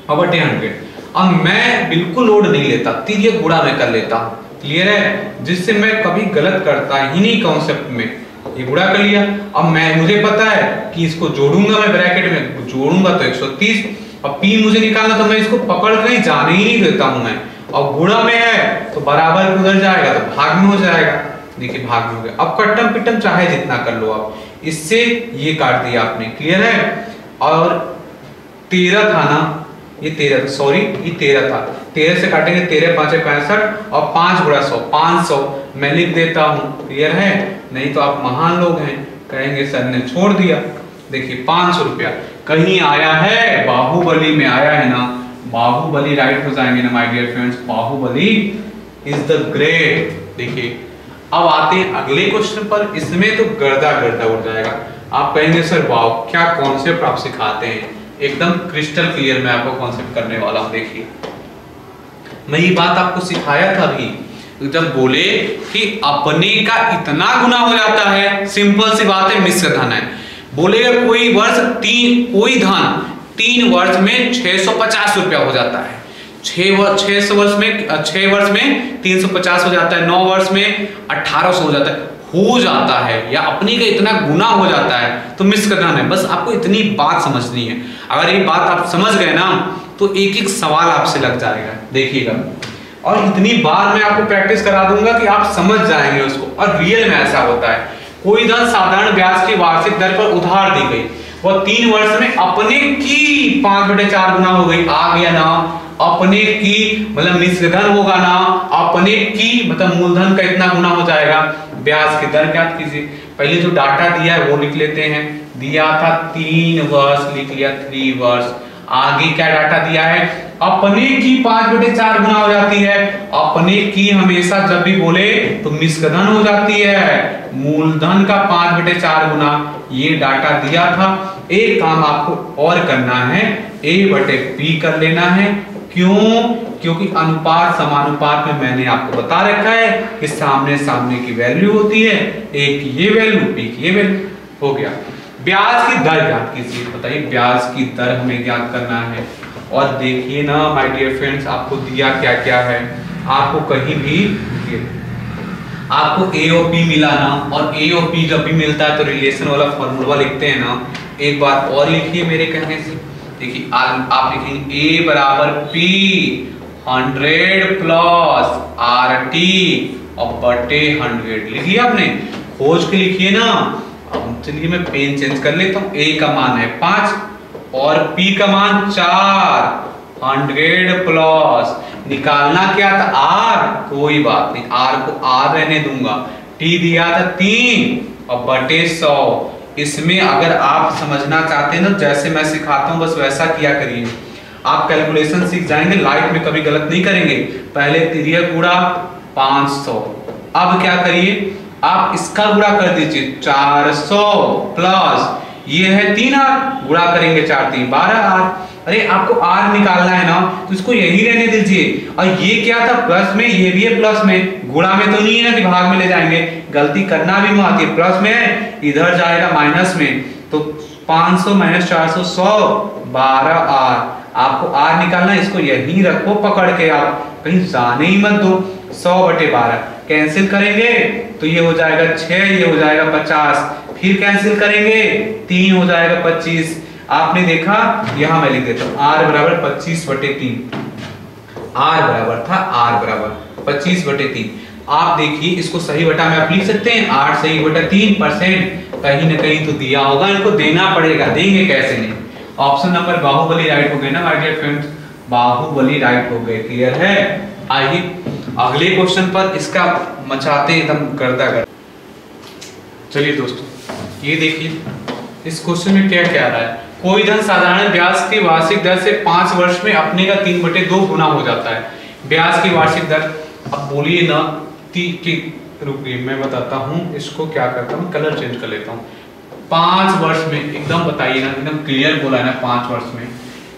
और बटे 100। अब मैं बिल्कुल लोड नहीं लेता, तिर्यक गुणा मैं कर लेता हूं, क्लियर है, जिससे मैं कभी गलत करता ही नहीं कॉन्सेप्ट में। ये गुणा कर लिया, अब मुझे पता है कि इसको जोड़ूंगा मैं, ब्रैकेट में जोड़ूंगा तो 130, अब पी मुझे निकालना, तो मैं इसको पकड़ कर जाने ही नहीं देता हूं मैं। और गुणा में है तो बराबर उधर जाएगा तो भाग में हो जाएगा, देखिए भाग में हो गया। अब कट्टम पिट्टम चाहे जितना कर लो आप, इससे ये काट दिया आपने, क्लियर है। और 13 था ना, ये 13, सॉरी ये 13 था, 13 से काटेंगे 13 5 65 और 5 गुणा 100 500 मैं लिख देता हूं, क्लियर है। नहीं तो आप महान लोग हैं, कहेंगे सर ने छोड़ दिया। देखिए 500 रुपया कहीं आया है, बाहुबली में आया है ना, बाहुबली राइट हो जाएंगे ना my dear friends, Baahubali is the great. देखिए अब आते हैं अगले क्वेश्चन पर, इसमें तो गर्दा गर्दा उड़ जाएगा। आप कहेंगे सर वाह क्या कॉन्सेप्ट आप सिखाते हैं, एकदम क्रिस्टल क्लियर मैं आपको कॉन्सेप्ट करने वाला हूं। देखिए मैं ये बात आपको सिखाया था अभी, जब बोले कि अपने का इतना गुना हो जाता है, सिंपल सी बात है, मिश्रधन है। बोलेगा कोई वर्ष कोई धन 3 वर्ष में 650 रुपया हो जाता है, 6 वर्ष में 350 हो जाता है, 9 वर्ष में 1800 हो जाता है, या अपने का इतना गुना हो जाता है तो मिश्रधन है। बस आपको इतनी बात समझनी है। अगर ये बात आप समझ गए ना तो एक एक सवाल आपसे लग जाएगा, देखिएगा। और इतनी बार मैं आपको प्रैक्टिस करा दूंगा कि आप समझ जाएंगे उसको। और रियल में ऐसा होता है, कोई धन साधारण ब्याज की वार्षिक दर पर उधार दी गई, वह 3 वर्ष में अपने की 5/4 गुना हो गई। आ गया ना, अपने की मतलब मिश्र धन होगा ना, अपने की मतलब मूलधन का इतना गुना हो जाएगा। ब्याज की दर ज्ञात कीजिए। पहले जो डाटा दिया है वो लिख लेते हैं। दिया था 3 वर्ष, लिख लिया 3 वर्ष। आगे क्या डाटा दिया है, अपने की 5/4 गुना हो जाती है। अपने की हमेशा जब भी बोले तो मिश्र धन हो जाती है, मूलधन का 5/4 गुना। ये डाटा दिया था। एक काम आपको और करना है, A/P कर लेना है। क्यों? क्योंकि अनुपात समानुपात में मैंने आपको बता रखा है कि सामने सामने की वैल्यू होती है, A की ये वैल्यू, B की ये वैल्यू। हो गया। ब्याज की दर ज्ञात कीजिए। बताइए ब्याज की दर हमें ज्ञात करना है। और देखिए ना माय डियर फ्रेंड्स, आपको दिया क्या क्या है। आपको कहीं भी आपको A और P मिला ना, और A और P जब भी मिलता है तो रिलेशन वाला फॉर्मूला लिखते हैं ना। एक बात और लिखिए मेरे कहने से, देखिए आप लिखेंगे A बराबर P 100 प्लस RT और बटे 100। लिख लिया आपने, खोज के लिखिए ना। अब चलिए मैं पेन चेंज कर लेता हूँ। A का मान है 5 और P का मान 4। 100 प्लस निकालना क्या था, R। कोई बात नहीं, R को R रहने दूंगा। T दिया था 3 और बटे 100। इसमें अगर आप समझना चाहते हैं ना, जैसे मैं सिखाता हूं बस वैसा किया करिए। आप कैलकुलेशन सीख जाएंगे, लाइफ में कभी गलत नहीं करेंगे। पहले तिरिया गुणा 500। अब क्या करिए, आप इसका गुणा कर दीजिए 400 प्लस ये है 3R, गुणा करेंगे 4 3 12R। अरे आपको R निकालना है ना, तो इसको यही रहने दीजिए। और ये क्या था, प्लस में, ये भी है प्लस में, गुणा में तो नहीं है ना कि भाग में ले जाएंगे। गलती करना भी मत, ये प्लस में है, इधर जाएगा माइनस में। तो 500 माइनस 400 100 12R। आपको R निकालना, इसको यही रखो पकड़ के, आप कहीं जाने ही मत दो। 100/12 कैंसिल करेंगे तो ये हो जाएगा 6, ये हो जाएगा 50, फिर कैंसिल करेंगे 3 हो जाएगा 25। आपने देखा, यहां मैं लिख देता हूं R बराबर 25/3। R बराबर था R बराबर 25/3। आप देखिए इसको सही बटा में आप लिख सकते हैं 8 सही बटा 3%। कहीं ना कहीं तो दिया होगा, इनको देना पड़ेगा, देंगे कैसे नहीं। ऑप्शन नंबर बाहुबली राइट हो गए ना my dear friends, Baahubali right हो गए। क्लियर है। आइए अगले क्वेश्चन पर, इसका मचाते एकदम गर्दा कर। चलिए दोस्तों ये देखिए इस क्वेश्चन में क्या क्या आ रहा है। कोई धन साधारण ब्याज की वार्षिक दर से 5 वर्ष में अपने का 3/2 गुना हो जाता है। ब्याज की वार्षिक दर, अब बोलिए ना रुकिए मैं बताता हूँ। इसको क्या करता हूँ, कलर चेंज कर लेता हूँ। 5 वर्ष में एकदम बताइए ना, एकदम क्लियर बोला है ना 5 वर्ष में।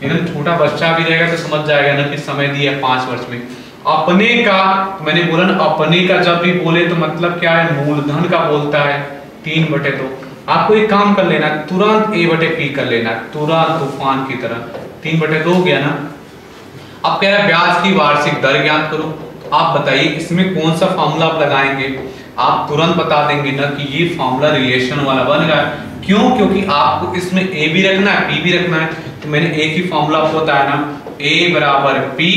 एकदम छोटा बच्चा भी रहेगा तो समझ जाएगा ना कि समय दिया है 5 वर्ष में। अपने का, मैंने बोला ना अपने का जब भी बोले तो मतलब क्या है, मूलधन का बोलता है 3/2। आपको एक काम कर लेना, तुरंत A/P कर लेना, तुरंत तूफान की तरह। 3/2 हो गया ना। अब कह रहा है ब्याज की वार्षिक दर ज्ञात करो। आप बताइए इसमें कौन सा फॉर्मूला आप लगाएंगे। आप तुरंत बता देंगे ना कि ये फॉर्मूला रिलेशन वाला बन रहा है। क्यों? क्योंकि आपको इसमें A भी रखना है, P भी रखना है। तो मैंने एक ही फॉर्मूला आपको बताया ना, A बराबर P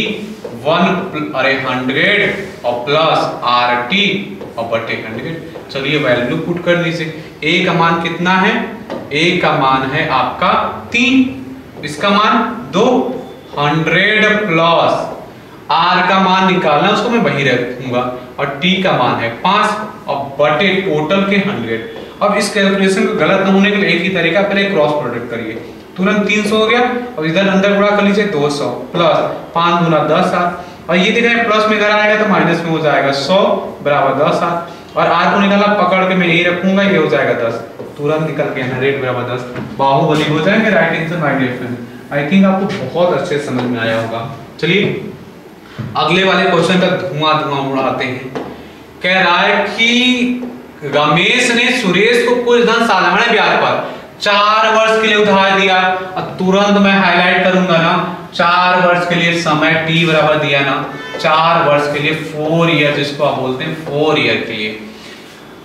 100 और प्लस RT और बटे 100। चलिए वैल्यू पुट कर दीजिए। A का मान कितना है, A का मान है आपका 3, इसका मान 2, 100 प्लस R का मान निकालना, उसको मैं वही रखूंगा, और T का मान है 5 और बटे टोटल के 100। अब इस कैलकुलेशन को गलत न होने के लिए एक ही तरीका, पहले क्रॉस प्रोडक्ट करिए। तुरंत 300 हो गया, और इधर अंदर गुणा कर लीजिए 200 प्लस 5 गुना 10R, और ये देख रहे हैं प्लस में इधर आएगा तो माइनस में हो जाएगा 100 बराबर 10R, और R को निकाला पकड़ के मैं यही रखूंगा, ये हो जाएगा 10। तुरंत निकल के 100 बराबर 10 बाहुबली हो जाएंगे। Right answer my dear friend. I think आपको बहुत अच्छे समझ में आया होगा। चलिए अगले वाले क्वेश्चन का धुआं उड़ाते हैं। कह रहा है कि रमेश ने सुरेश को कुछ धन साधारण ब्याज पर 4 वर्ष के लिए उधार दिया। और तुरंत मैं हाईलाइट करूंगा ना, 4 वर्ष के लिए समय T बराबर दिया ना, 4 वर्ष के लिए 4 ईयर, जिसको आप बोलते हैं 4 ईयर के लिए।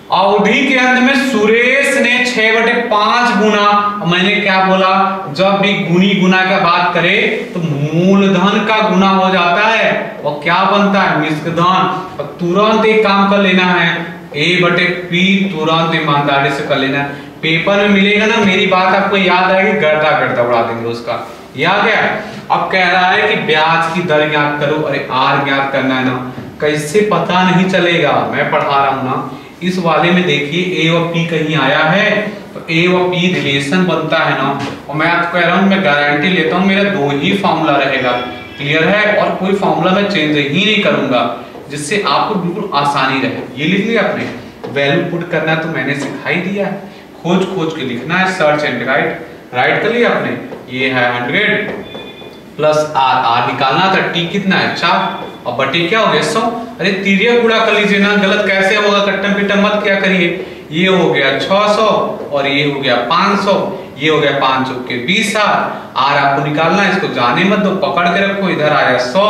अवधि के अंत में सुरेश ने 6/5 गुना, मैंने क्या बोला, जब भी गुणी गुना का बात करे तो मूलधन का गुना हो जाता है और क्या बनता है, मिश्र धन। और तुरंत एक काम कर लेना है, A/P तुरंत ईमानदारी से कर लेना है। पेपर में मिलेगा ना, मेरी बात आपको याद आएगी, गर्दा गर्दा उड़ा देंगे उसका, याद है। अब कह रहा है कि ब्याज की दर ज्ञात करो, अरे आर ज्ञात करना है ना, कैसे पता नहीं चलेगा, मैं पढ़ा रहा हूं ना। इस वाले में देखिए A और P कहीं आया है तो A और P रिलेशन बनता है ना, और मैं आपको कह रहा हूं, मैं गारंटी लेता हूं मेरा 2 ही फॉर्मूला रहेगा, क्लियर है, और कोई फॉर्मूला मैं चेंज ही नहीं करूंगा, जिससे आपको बिल्कुल आसानी रहे। ये लिख लिया आपने, वैल्यू पुट करना तो मैंने सिखा ही दिया है, खोज खोज के लिखना है, सर्च एंड राइट कर लिया आपने। ये है 100 प्लस आर निकालना था, टी कितना है 4 और बटे क्या हो गया 100। अरे तिर्यक गुणा कर लीजिए ना, गलत कैसे होगा, कट्टम पिट्टम मत क्या करिए। ये हो गया 600 और ये हो गया 500, ये हो गया 5 के 20 आर आपको निकालना है, इसको जाने मत दो, पकड़ के रखो। इधर आया 100,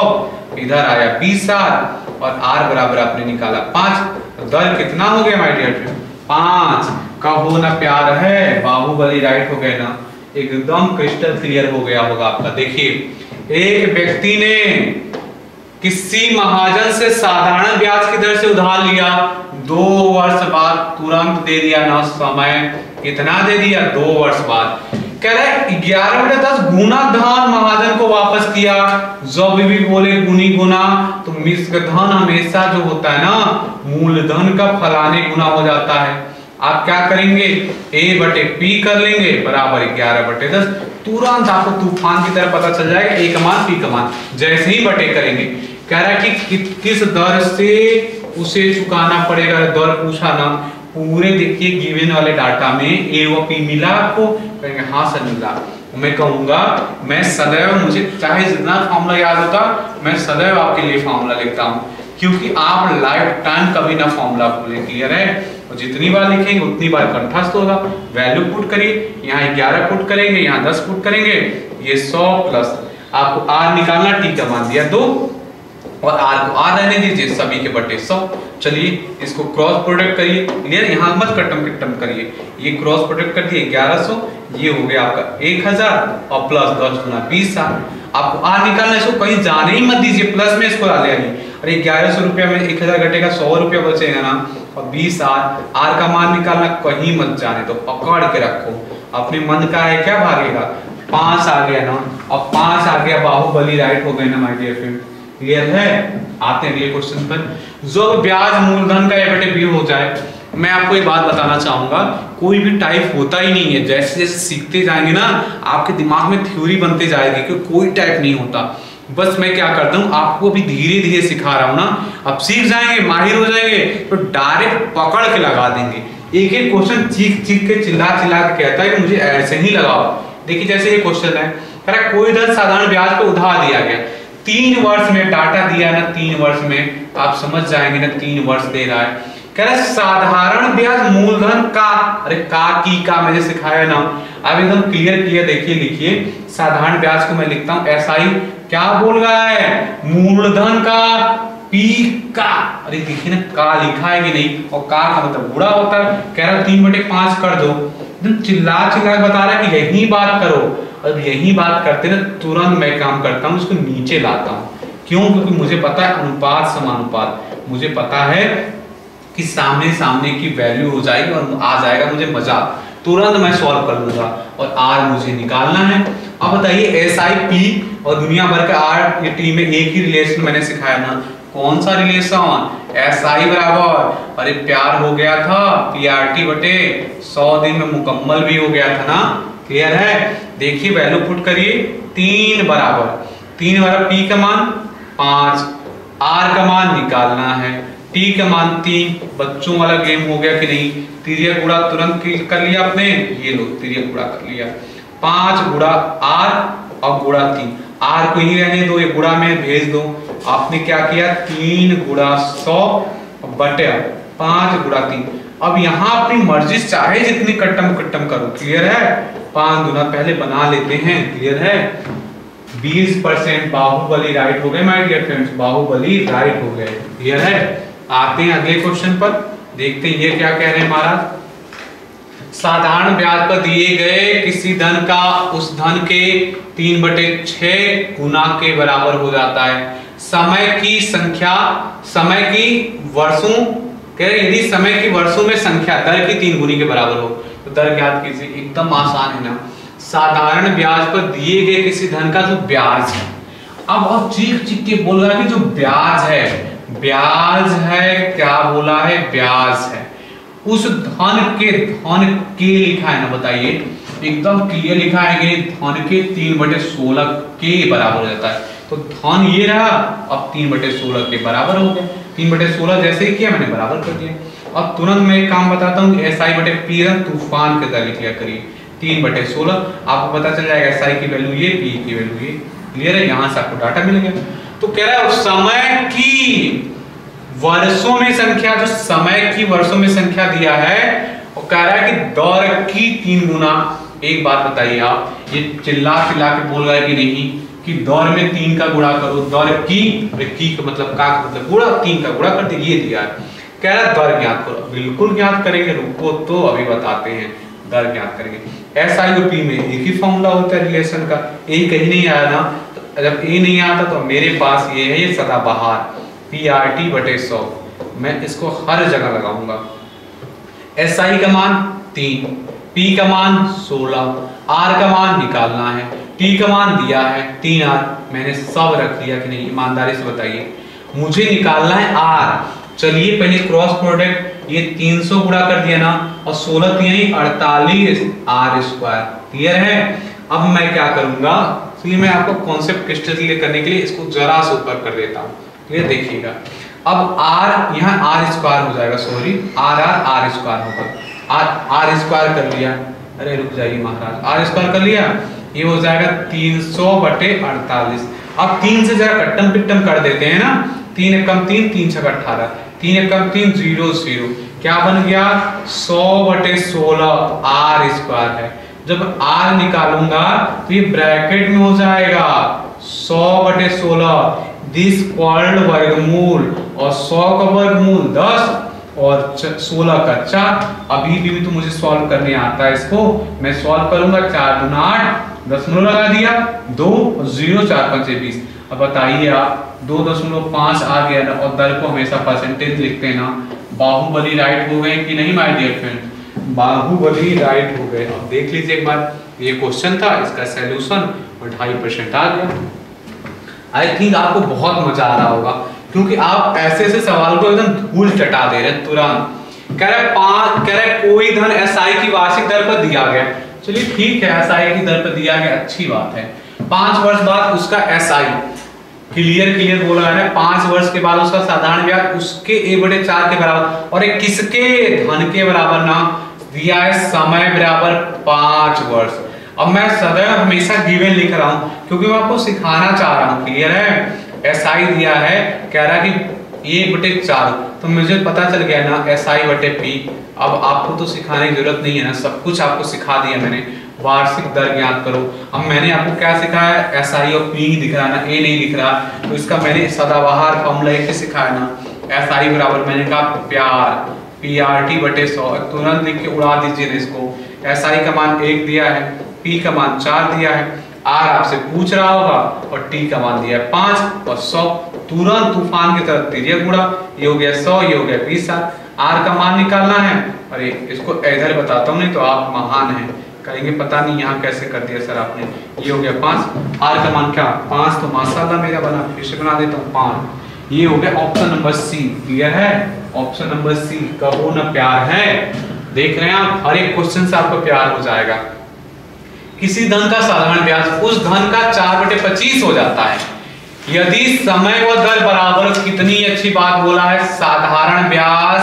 इधर आया 20 और आर बराबर आपने निकाला 5। दर कितना हो गया माय डियर फ्रेंड, 5 का होना प्यार है, बाहुबली राइट हो गए ना, एकदम क्रिस्टल क्लियर हो गया होगा आपका। देखिए एक व्यक्ति ने किसी महाजन से साधारण ब्याज की दर से उधार लिया, 2 वर्ष बाद तुरंत दे दिया ना, समय कितना दे दिया, 2 वर्ष बाद। कह रहा है 11/10 गुना धन महाजन को वापस किया। जब भी बोले गुनी गुना तो मिश्र धन हमेशा जो होता है ना, मूलधन का फलाने गुना हो जाता है। आप क्या करेंगे, A/P कर लेंगे बराबर 11/10, तुरंत आपको तूफान की तरह पता चल जाएगा, A का मान P का मान, जैसे ही बटे करेंगे। कह रहा है कि किस दर से उसे चुकाना पड़ेगा, दर पूछा ना, पूरे देखिए गिवन वाले डाटा में A और P मिला आपको, कहेंगे हाँ सर मिला। मैं कहूंगा, मैं सदैव, मुझे चाहे जितना फॉर्मूला याद होता मैं सदैव आपके लिए फॉर्मूला लिखता हूँ, क्योंकि आप लाइफ टाइम कभी ना फॉर्मूला भूलें, क्लियर है। और जितनी बार लिखेंगे उतनी बार कंठस्थ होगा। वैल्यू पुट करिए, यहाँ 11 पुट करेंगे, यहाँ 10 पुट करेंगे, ये 100 प्लस आपको आर निकालना, टी का मान दिया 2 और आर को आर रहने दीजिए, सभी के बटे 100। चलिए इसको क्रॉस प्रोडक्ट करिए, क्लियर, यहाँ मत कट्टम किट्टम करिए, ये क्रॉस प्रोडक्ट कर दिए 1100, ये हो गया आपका 1000 और प्लस 10 गुना 20 आपको आर निकालना है, इसको कहीं जाने ही मत दीजिए, प्लस में इसको डाले आइए। अरे 1100 रुपया में 1000 घटेगा, 100 रुपया बचेगा ना, और 20 आर का मान निकालना, कहीं मत जाने तो पकड़ के रखो, अपने मन का है क्या भागेगा। 5 आ गया ना, और 5 आ गया, बाहुबली राइट हो गए ना माय डियर फ्रेंड, क्लियर है। आते हैं अगले क्वेश्चन पर। जो ब्याज मूलधन का A/B हो जाए, मैं आपको एक बात बताना चाहूंगा, कोई भी टाइप होता ही नहीं है, जैसे जैसे सीखते जाएंगे ना आपके दिमाग में थ्योरी बनते जाएगी कि कोई टाइप नहीं होता। बस मैं क्या करता हूँ, आपको भी धीरे धीरे सिखा रहा हूँ ना, अब सीख जाएंगे, माहिर हो जाएंगे तो डायरेक्ट पकड़ के लगा देंगे। एक एक क्वेश्चन चीख चीख के चिल्ला चिल्ला के कहता है कि मुझे ऐसे ही लगाओ। देखिए जैसे ये क्वेश्चन है, कोई धन साधारण ब्याज पर उधार दिया गया, 3 वर्ष में डाटा दिया ना, 3 वर्ष में आप समझ जाएंगे ना, 3 वर्ष दे रहा है। कह रहा है साधारण ब्याज मूलधन का, अरे का की का मैंने सिखाया ना, अब एकदम क्लियर देखिए, लिखिए साधारण ब्याज को मैं लिखता हूं SI, क्या बोल रहा है, मूलधन का P का, अरे देखिए ना का लिखा है कि नहीं, और का मतलब बुरा होता है। कह रहा 3/5 कर दो, एकदम चिल्ला चिल्ला बता रहा है कि यही बात करो। अब यही बात करते ना, तुरंत मैं काम करता हूँ, उसको नीचे लाता हूँ। क्यों? क्योंकि मुझे पता है अनुपात समानुपात, मुझे पता है कि सामने सामने की वैल्यू हो जाएगी और आ जाएगा मुझे मजा, तुरंत मैं सॉल्व कर लूंगा। और आर मुझे निकालना है। अब बताइए SI/P और दुनिया भर का आर ये टी में एक ही रिलेशन मैंने सिखाया ना, कौन सा रिलेशन, SI बराबर, अरे प्यार हो गया था PRT बटे 100 दिन में मुकम्मल भी हो गया था ना, क्लियर है। देखिए वैल्यू पुट करिए, 3 बराबर P का मान 5, R का मान निकालना है, T का मान 3, बच्चों वाला गेम हो गया कि नहीं, तिर्यक गुणा तुरंत कर लिया आपने, ये लो तिर्यक गुणा कर लिया, 5 गुणा R और गुणा 3, R को ही रहने दो, ये गुणा में भेज दो। आपने क्या किया, 3 गुणा 100 बटे 5 गुणा 3। अब यहाँ अपनी मर्जी चाहे जितनी कट्टम कट्टम करो, क्लियर है। 5 गुना पहले बना लेते हैं, क्लियर है। 20% बाहुबली राइट हो गए my dear friends, Baahubali right हो गए, क्लियर है। आते हैं अगले क्वेश्चन पर। देखते हैं ये क्या कह रहे हैं महाराज। साधारण ब्याज पर दिए गए किसी धन का उस धन के 3/6 गुना के बराबर हो जाता है। समय की संख्या, समय की वर्षों, कह रहे यदि समय की वर्षों में संख्या दर की 3 गुनी के बराबर हो तो दर ज्ञात कीजिए। एकदम आसान है ना। साधारण ब्याज पर दिए गए किसी धन का जो ब्याज है, अब और चीख चीख के बोल रहा है कि जो ब्याज है, ब्याज है, क्या बोला है, ब्याज है, उस धन के लिखा है ना, बताइए एकदम क्लियर लिखा है कि धन के 3/16 के बराबर हो जाता है। तो धन ये रहा, अब 3/16 के बराबर हो गया। 3/16 जैसे ही किया मैंने बराबर कर दिया। अब तुरंत मैं एक काम बताता हूँ, SI/P तूफान के तरह लिख लिया करिए 3/16। आपको पता चल जाएगा SI की वैल्यू ये, P की वैल्यू ये। क्लियर है, यहाँ से आपको डाटा मिल गया। तो कह रहा है समय की वर्षों में संख्या, जो समय की वर्षों में संख्या दिया है, और कह रहा है कि दौर की 3 गुना। एक बात बताइए आप, ये चिल्ला चिल्ला के बोल रहा है कि नहीं कि दौर में 3 का गुणा करो, दौर की का मतलब का मतलब गुणा, 3 का गुणा कर दे, ये दिया है। कह रहा है दर ज्ञात करो। बिल्कुल ज्ञात करेंगे, रुको तो अभी बताते हैं। दर ज्ञात करेंगे। SI और P में एक ही फॉर्मूला होता है रिलेशन का। ए कहीं नहीं आया ना, तो जब ए नहीं आता तो मेरे पास ये है, ये सदाबहार PRT/100। मैं इसको हर जगह लगाऊंगा। SI का मान 3, P का मान 16, R का मान निकालना है, T का मान दिया है 3R। मैंने सब रख दिया कि नहीं, ईमानदारी से बताइए। मुझे निकालना है R। चलिए पहले क्रॉस प्रोडक्ट, ये 300 गुणा कर दिया ना, और 16 3 48 R²। क्लियर है। अब मैं क्या करूंगा, इसलिए मैं आपको कॉन्सेप्ट क्लियर करने के लिए इसको जरा से ऊपर कर देता हूँ। ये देखिएगा, अब R यहाँ R² हो जाएगा, सॉरी R² होगा। R² कर लिया, अरे रुक जाइए महाराज, R² कर लिया, ये हो जाएगा 300/48। अब 3 से जरा कट्टम पिट्टम कर देते हैं ना, 3 एकम 3, 3 छक 18, 3 एकम 3 0 0, क्या बन गया 100/16 R² है। जब R निकालूंगा तो ये ब्रैकेट में हो जाएगा 100/16 दिस कॉल्ड वर्गमूल, और 100 का वर्गमूल 10 और 16 का 4। अभी भी तो मुझे सॉल्व करने आता है इसको, मैं सॉल्व करूंगा। 4 दूना 8, दशमलव लगा दिया, 2 0 4 5 20। अब बताइए आप 2.5 आ गया ना, और दर को हमेशा परसेंटेज लिखते हैं ना। बाहुबली राइट हो गए कि नहीं my dear friend, Baahubali right हो गए। अब देख लीजिए एक बार, ये क्वेश्चन था, इसका सॉल्यूशन और 2.5% आ गया। आई थिंक आपको बहुत मजा आ रहा होगा, क्योंकि आप ऐसे ऐसे सवाल को एकदम धूल चटा दे रहे हैं तुरंत। कह रहे कोई धन SI की वार्षिक दर पर दिया गया। चलिए ठीक है, SI की दर पर दिया गया, अच्छी बात है। 5 वर्ष बाद उसका SI क्लियर बोला है, 5 वर्ष के बाद उसका साधारण ब्याज उसके A/4 के बराबर, और एक किसके धन के बराबर ना दिया है, समय बराबर 5 वर्ष। अब मैं सदैव हमेशा गिवन लिख रहा हूं, क्योंकि मैं आपको सिखाना चाह रहा हूं। क्लियर है। SI दिया है, कह रहा है कि 1/4, तो मुझे पता चल गया ना SI/P। अब आपको तो सिखाने की जरूरत नहीं है ना, सब कुछ आपको सिखा दिया मैंने। वार्षिक दर ज्ञात करो। अब मैंने आपको क्या सिखाया, SI और P दिख रहा ना, A नहीं दिख रहा, तो इसका मैंने सदाबहार फॉर्मूला एक सिखाया ना। SI बराबर मैंने कहा प्यार, PRT/100। तुरंत लिख के उड़ा दीजिए ना इसको। SI का मान 1 दिया है, P का मान 4 दिया है, R आपसे पूछ रहा होगा, और T का मान दिया है 5 और 100। तुरंत तूफान की तरफ तिरिया गुणा, ये हो गया 100, ये हो गया 20। R का मान निकालना है। अरे इसको इधर बताता हूँ, नहीं तो आप महान हैं, कहेंगे पता नहीं यहाँ कैसे कर दिया सर आपने। ये हो गया 5, R का मान क्या 5, तो माशाल्लाह मेरा बना, फिर से बना देता हूँ 5। ये हो गया ऑप्शन नंबर C। क्लियर है, ऑप्शन नंबर C। कहो ना प्यार है। देख रहे हैं आप, हर एक क्वेश्चन से आपको प्यार हो जाएगा। किसी धन का साधारण ब्याज उस धन का 4/25 हो जाता है यदि समय व दर बराबर। कितनी अच्छी बात बोला है, साधारण ब्याज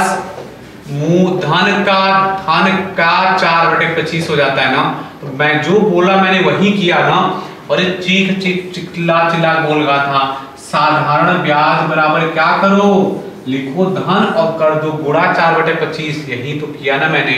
धन का 4/25 हो जाता है ना। तो मैं जो बोला मैंने वही किया ना, और ये चीख चिल्ला बोल रहा था। साधारण ब्याज बराबर क्या करो, लिखो धन और कर दो गुणा 4/25। यही तो किया ना मैंने।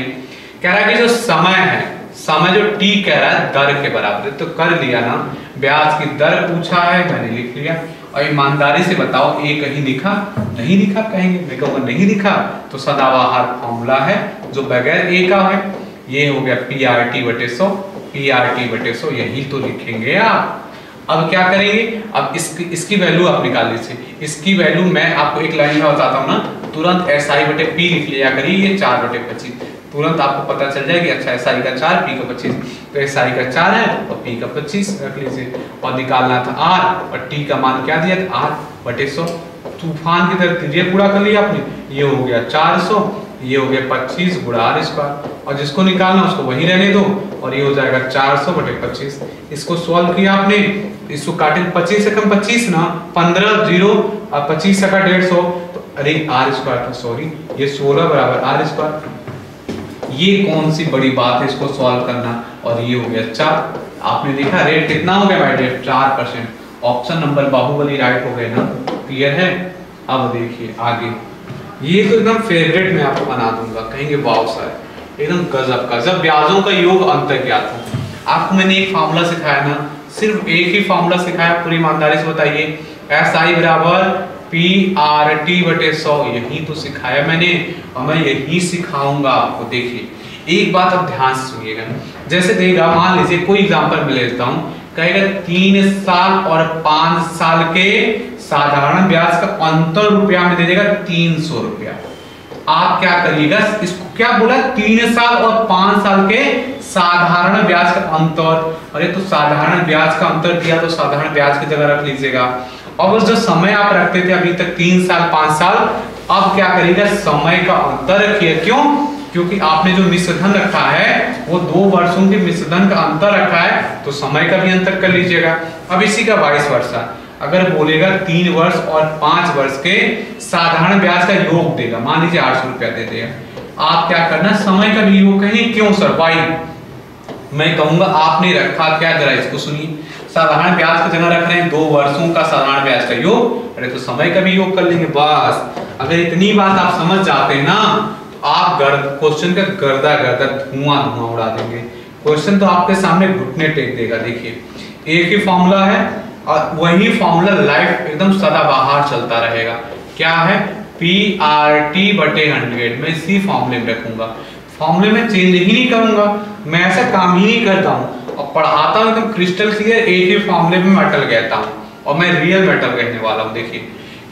कह रहा है कि जो समय है, समय जो T कह रहा है दर के बराबर, तो कर लिया ना। ब्याज की दर पूछा है, मैंने लिख लिया। और ईमानदारी से बताओ, A कहीं लिखा नहीं लिखा कहेंगे, मैं कहूँगा नहीं लिखा तो सदाबहार फॉर्मूला है जो बगैर ए का है, ये हो गया PRT/100, PRT/100 यही तो लिखेंगे आप। अब क्या करेंगे, अब इसकी वैल्यू आप निकाल लीजिए। इसकी वैल्यू मैं आपको एक लाइन में बताता हूँ ना, तुरंत SI/P लिख लिया करिए, ये 4/25, तुरंत आपको पता चल जाएगी। अच्छा SI का 4, P का 25, तो SI का 4 है और P का 25 रख लीजिए। और निकालना था R और T का मान क्या दिया था, R/100। तूफान की तरह तिरिया गुणा कर लिया आपने, ये हो गया 400, ये हो गया 25 गुणा R², और जिसको निकालना उसको वही रहने दो, और ये हो जाएगा 400/25। इसको सॉल्व किया आपने, इसको काटे 25 से कम 25 ना, 15 0 और 25 का 150, तो अरे R² था, सॉरी, ये 16 बराबर R²। ये कौन सी बड़ी बात है इसको सॉल्व करना, और ये हो गया 4। आपने देखा रेट कितना हो गया भाई, 4%। ऑप्शन नंबर बाहुबली राइट हो गए ना, क्लियर है। अब देखिए आगे, ये तो एकदम फेवरेट मैं आपको बना दूंगा, कहेंगे वाओ सर एकदम गजब का। जब ब्याजों का योग अंतर क्या था, आपको मैंने एक फार्मूला सिखाया ना, सिर्फ एक ही फार्मूला सिखाया, पूरी ईमानदारी से बताइए। SI बराबर PRT/100 यही तो सिखाया मैंने, और मैं यही सिखाऊंगा आपको। देखिए एक बात आप ध्यान से सुनिएगा, जैसे देगा, मान लीजिए कोई एग्जांपल मैं लेता हूं, कहेगा 3 साल और 5 साल के साधारण ब्याज का अंतर रुपया में दे देगा 300 रुपया। आप क्या करिएगा, इसको क्या बोला, 3 साल और 5 साल के साधारण ब्याज का अंतर। अरे तो साधारण ब्याज का अंतर दिया तो साधारण ब्याज की जगह रख लीजिएगा। और जो समय आप रखते थे अभी तक 3 साल 5 साल, अब क्या करिएगा, समय का अंतर रखिए। क्यों, क्योंकि आपने जो मिश्रधन रखा है वो 2 वर्षों के मिश्रधन का अंतर रखा है, तो समय का भी अंतर कर लीजिएगा। अब इसी का वाइस वर्सा, अगर बोलेगा 3 वर्ष और 5 वर्ष के साधारण ब्याज का योग देगा, मान लीजिए 800 रुपया दे देगा, आप क्या करना, समय का भी योग कहेंगे। क्यों सर, वाई, मैं कहूंगा आपने रखा क्या, जरा इसको सुनिए, साधारण ब्याज की जगह रख रहे हैं 2 वर्षों का साधारण ब्याज का योग, अरे तो समय का भी योग कर लेंगे बस। अगर इतनी बात आप समझ जाते हैं ना, तो आप क्वेश्चन का गर्दा धुआं उड़ा देंगे। क्वेश्चन तो आपके सामने घुटने टेक देगा। देखिए एक ही फॉर्मूला है और वही फॉर्मूला लाइफ एकदम सदाबहार चलता रहेगा। क्या है, PRT/100, मैं इसी फॉर्मूले में रखूंगा, फॉर्मूले में चेंज ही नहीं करूंगा, मैं ऐसा काम ही नहीं करता हूं और पढ़ाता हूं एकदम क्रिस्टल क्लियर, एक ही फॉर्मूले में अटल कहता हूं और मैं रियल में अटल कहने वाला हूं। देखिए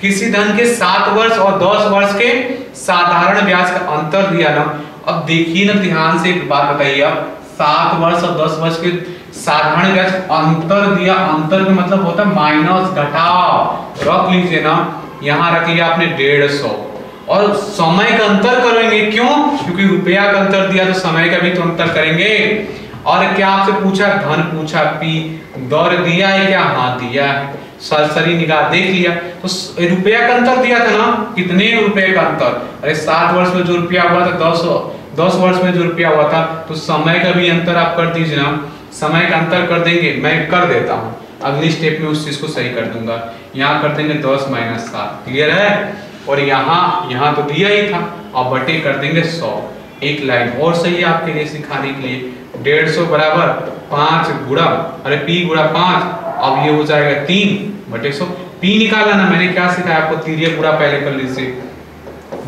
किसी धन के 7 वर्ष और 10 वर्ष के साधारण ब्याज का अंतर दिया ना, अब देखिए ना ध्यान से एक बात बताइए आप, 7 वर्ष और 10 वर्ष के साधारण ब्याज अंतर दिया, अंतर का मतलब होता है माइनस घटाव, रख लीजिए ना, यहाँ रख लिया आपने 150 और समय का अंतर करेंगे। क्यों, क्योंकि रुपया का अंतर दिया तो समय का भी तो अंतर करेंगे। और क्या आपसे पूछा, धन पूछा, पी दौर दिया है क्या, हाँ दिया है, सरसरी निगाह देख लिया, तो रुपया का अंतर दिया था ना, कितने रुपए का अंतर, अरे 7 वर्ष में जो रुपया हुआ था 10 वर्ष में जो रुपया हुआ था, तो समय का भी अंतर आप कर दीजिए ना, समय का अंतर कर देंगे, मैं कर देता हूँ अगली स्टेप में उस चीज को सही कर दूंगा। यहाँ कर देंगे 10 - 7, क्लियर है, और यहाँ तो दिया ही था, अब बटे कर देंगे 100। एक लाइन और सही है आपके लिए सिखाने के लिए, 150 बराबर 5 गुणा, अरे P गुणा 5, अब ये हो जाएगा 3/100। P निकाला ना, मैंने क्या सिखाया आपको, तिर्यक गुणा पहले कर लीजिए,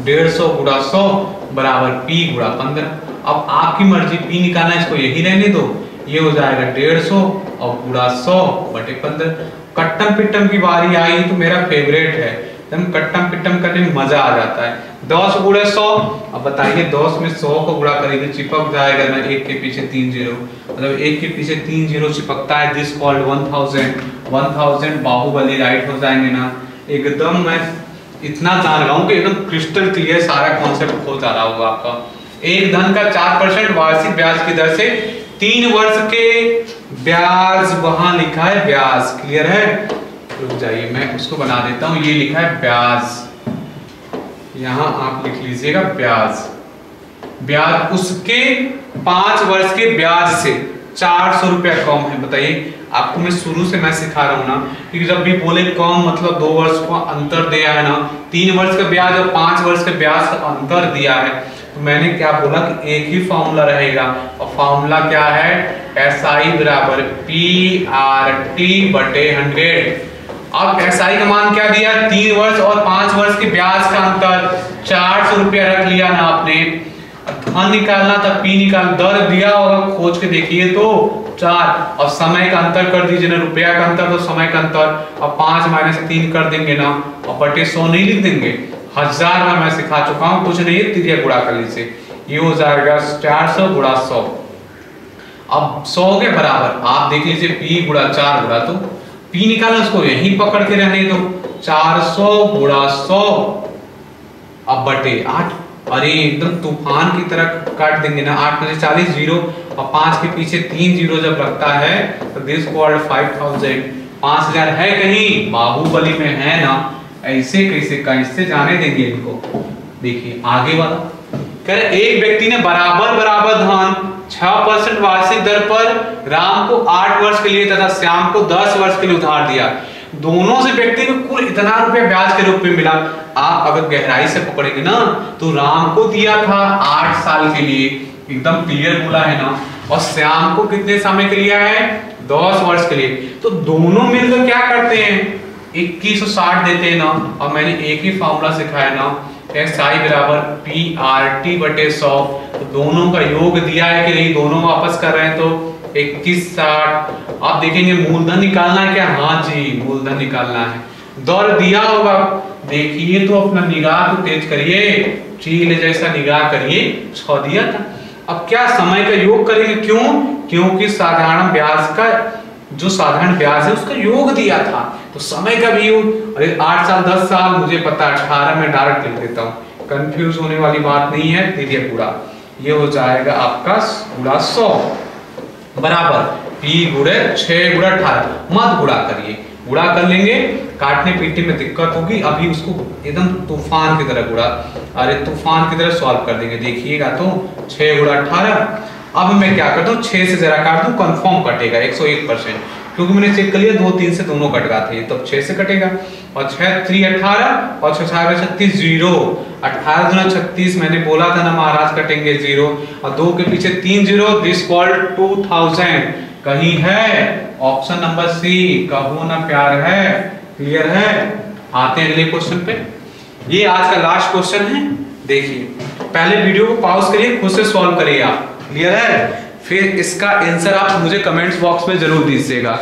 150 गुणा 100 बराबर P गुणा 15। अब आपकी मर्जी, P निकालना, इसको यही रहने दो, ये हो जाएगा 150 और गुणा 100/15। कट्टम पिट्टम की बारी आई तो मेरा फेवरेट है, एकदम कट्टम पिट्टम करने में मजा आ जाता है। 10 गुणे 100, अब बताइए 10 में 100 को गुणा करेंगे, चिपक जाएगा ना, 1 के पीछे 3 0, मतलब 1 के पीछे 3 0 चिपकता है, दिस कॉल्ड 1000 बाहुबली राइट हो जाएंगे ना। एकदम मैं इतना जान रहा हूँ कि एकदम क्रिस्टल क्लियर सारा कॉन्सेप्ट हो जा रहा होगा आपका। एक धन का 4% वार्षिक ब्याज की दर से 3 वर्ष के ब्याज, वहां लिखा है ब्याज, क्लियर है, रुक जाइए मैं उसको बना देता हूं, ये लिखा है ब्याज, यहां आप लिख लीजिएगा ब्याज उसके 5 वर्ष के ब्याज से 400 रुपया कम है। बताइए, आपको मैं शुरू से मैं सिखा रहा हूं ना, क्योंकि जब भी बोले कम मतलब 2 वर्ष का अंतर दिया है ना, 3 वर्ष का ब्याज और 5 वर्ष के ब्याज का अंतर दिया है, तो मैंने क्या बोला कि एक ही फॉर्मूला रहेगा, और फॉर्मूला क्या है, SI बराबर PRT/100। अब एसआई का मान क्या दिया, 3 वर्ष और 5 वर्ष के ब्याज का अंतर 400 रुपया रख लिया ना आपने। धन निकालना था, पी निकाल, दर दिया होगा खोज के देखिए तो 4, और समय का अंतर कर दीजिए ना, रुपया का अंतर तो समय का अंतर, अब 5 माइनस 3 कर देंगे ना, और बटे 100 नहीं लिख देंगे। 1000 में मैं सिखा चुका हूं, कुछ नहीं है, तिरिया गुणा कर लीजिए, ये हो जाएगा 400 गुणा 100। अब 100 के बराबर आप देख लीजिए p गुणा 4 गुणा, तो p निकाला, उसको यहीं पकड़ के रहने दो, 400 गुणा 100 अब बटे 8। अरे एकदम तूफान की तरह काट देंगे ना, 8 में से 40 जीरो, और 5 के पीछे 3 जीरो जब लगता है तो दिस कॉल्ड 5000। 5000 है कहीं, बाहुबली में है ना, ऐसे कैसे कैसे जाने देंगे इनको। देखिए आगे वाला कह रहे एक व्यक्ति ने बराबर बराबर धन 6% वार्षिक दर पर राम को 8 वर्ष के लिए तथा श्याम को 10 वर्ष के लिए उधार दिया। दोनों से व्यक्ति को कुल इतना रुपया ब्याज के रूप में मिला। आप अगर गहराई से पकड़ेंगे ना तो राम को दिया था 8 साल के लिए, एकदम क्लियर बोला है ना, और श्याम को कितने समय के लिए है, 10 वर्ष के लिए। तो दोनों मिलकर क्या करते हैं, 2160 देते हैं ना, और मैंने एक ही फॉर्मूला सिखाया ना, SI बराबर PRT बटे 100। तो दोनों का योग दिया है कि नहीं, दोनों वापस कर रहे हैं तो 2160। आप देखेंगे मूलधन निकालना है क्या, हाँ जी मूलधन निकालना है। दर दिया होगा, देखिए तो अपना निगाह तो तेज करिए, चील जैसा निगाह करिए, 6 दिया था। अब क्या समय का योग करेंगे, क्यों, क्योंकि साधारण ब्याज का जो साधारण ब्याज है उसका योग दिया था, तो समय का भी योग। अरे 8 साल 10 साल मुझे पता, 18 में डायरेक्ट लिख देता हूँ, कंफ्यूज होने वाली बात नहीं है। देखिए पूरा ये हो जाएगा आपका गुणा 100 बराबर p गुणे 6 गुणा 18, मत गुणा करिए, गुणा कर लेंगे काटने पीटने में दिक्कत होगी, अभी उसको एकदम तूफान की तरह गुणा, अरे तूफान की तरह सॉल्व कर देंगे। देखिएगा तो 6 गुणा 18। अब मैं क्या करता हूँ, 6 से जरा काट दूं, कंफर्म कटेगा 101%, क्योंकि मैंने चेक कर लिया 2 3 से दोनों कट गए थे, तब 6 से कटेगा। और 6 3 18 और 6 6 36 जीरो, 18 गुना 36 मैंने बोला था ना महाराज कटेंगे जीरो, और 2 के पीछे 3 जीरो, दिस कॉल्ड 2000। कहीं है ऑप्शन नंबर सी, कहो ना प्यार है, क्लियर है। आते हैं अगले क्वेश्चन पे, ये आज का लास्ट क्वेश्चन है। देखिए पहले वीडियो को पॉज करिए, खुद से सॉल्व करिए आप, क्लियर है, फिर इसका आंसर आप मुझे कमेंट्स बॉक्स में जरूर दीजिएगा।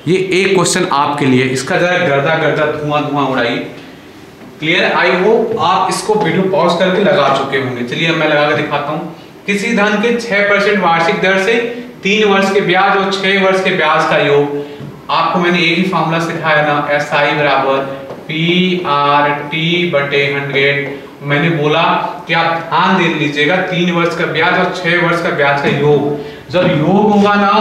ये एक क्वेश्चन आपके लिए, इसका जरा गर्दा गर्दा धुआं धुआं उड़ाइए, क्लियर। आई होप आप इसको वीडियो पॉज करके लगा चुके होंगे। चलिए मैं लगा के दिखाता हूँ। किसी धन के 6% वार्षिक दर से 3 वर्ष के ब्याज और 6 वर्ष के ब्याज का योग। आपको मैंने एक ही फॉर्मूला सिखाया ना, SI बराबर PRT बटे 100। मैंने बोला कि आप ध्यान दे लीजिएगा, 3 वर्ष का ब्याज और 6 वर्ष का ब्याज का योग। जब योग होगा ना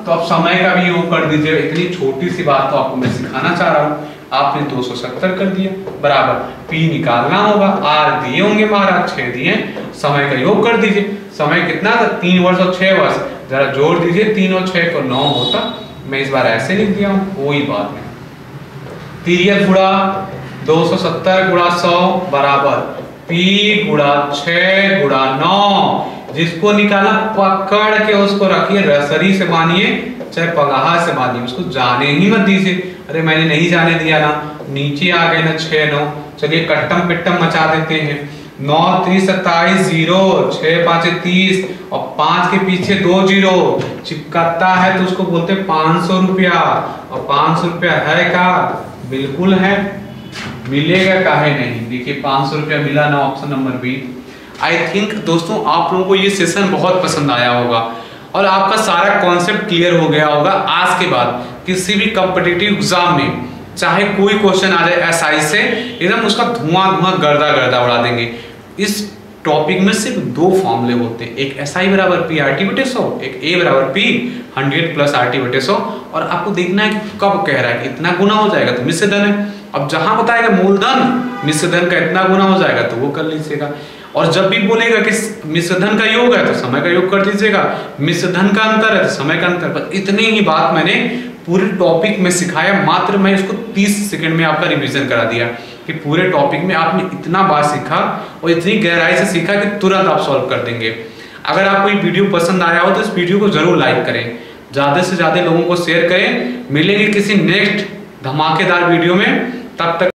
तो आप समय का भी योग कर दीजिएगा। इतनी छोटी सी बात तो आपको मैं सिखाना चाह रहा हूँ, आपने 270 कर दिया बराबर P निकालना होगा, R दिए होंगे महाराज, 6 दिए, समय का योग कर दीजिए। समय कितना था, 3 वर्ष और 6 वर्ष, जरा जोड़ दीजिए, 3 और 6 को 9 होता। मैं इस बार ऐसे लिख दिया हूँ, कोई बात नहीं। तिरियक गुणा 270 गुणा 100 बराबर P गुणा 6 गुणा 9। जिसको निकाला पकड़ के उसको रखिए, रसरी से मानिए चाहे पगाहा से मानिए, उसको जाने ही मत दीजिए। अरे मैंने नहीं जाने दिया ना, नीचे आ गए ना 6 9। चलिए कट्टम पिट्टम मचा देते हैं। 9 3 27 जीरो, 6 5 30 और 5 के पीछे 2 जीरो चिपकाता है तो उसको बोलते 500 रुपया। और 500 रुपया है का, बिल्कुल है, मिलेगा काहे नहीं। देखिए 500 रुपया मिला ना, option number B. I think दोस्तों आप लोगों को ये सेशन बहुत पसंद आया होगा और आपका सारा कॉन्सेप्ट क्लियर हो गया होगा। आज के बाद किसी भी कॉम्पिटिटिव एग्जाम में चाहे कोई क्वेश्चन आ जाए SI से, एकदम उसका धुआं धुआं गर्दा गर्दा उड़ा देंगे। इस टॉपिक में सिर्फ 2 फॉर्मूले होते हैं, एक SI बराबर PRT बटे 100, एक A बराबर P 100 प्लस RT बटे 100। और आपको देखना है कि कब कह रहा है कि इतना गुना हो जाएगा तो मिश्र धन है। अब जहां बताएगा मूलधन मिश्र धन का इतना गुना हो जाएगा तो वो कर लीजिएगा। और जब भी बोलेगा कि मिश्र धन का योग है तो समय का योग कर दीजिएगा, मिश्र धन का अंतर है तो समय का अंतर। बस इतनी ही बात मैंने पूरे टॉपिक में सिखाया, मात्र मैं इसको 30 सेकंड में आपका रिवीजन करा दिया कि पूरे टॉपिक में आपने इतना बात सीखा और इतनी गहराई से सीखा कि तुरंत आप सॉल्व कर देंगे। अगर आपको ये वीडियो पसंद आया हो तो इस वीडियो को जरूर लाइक करें, ज्यादा से ज्यादा लोगों को शेयर करें। मिलेंगे किसी नेक्स्ट धमाकेदार वीडियो में। तब तक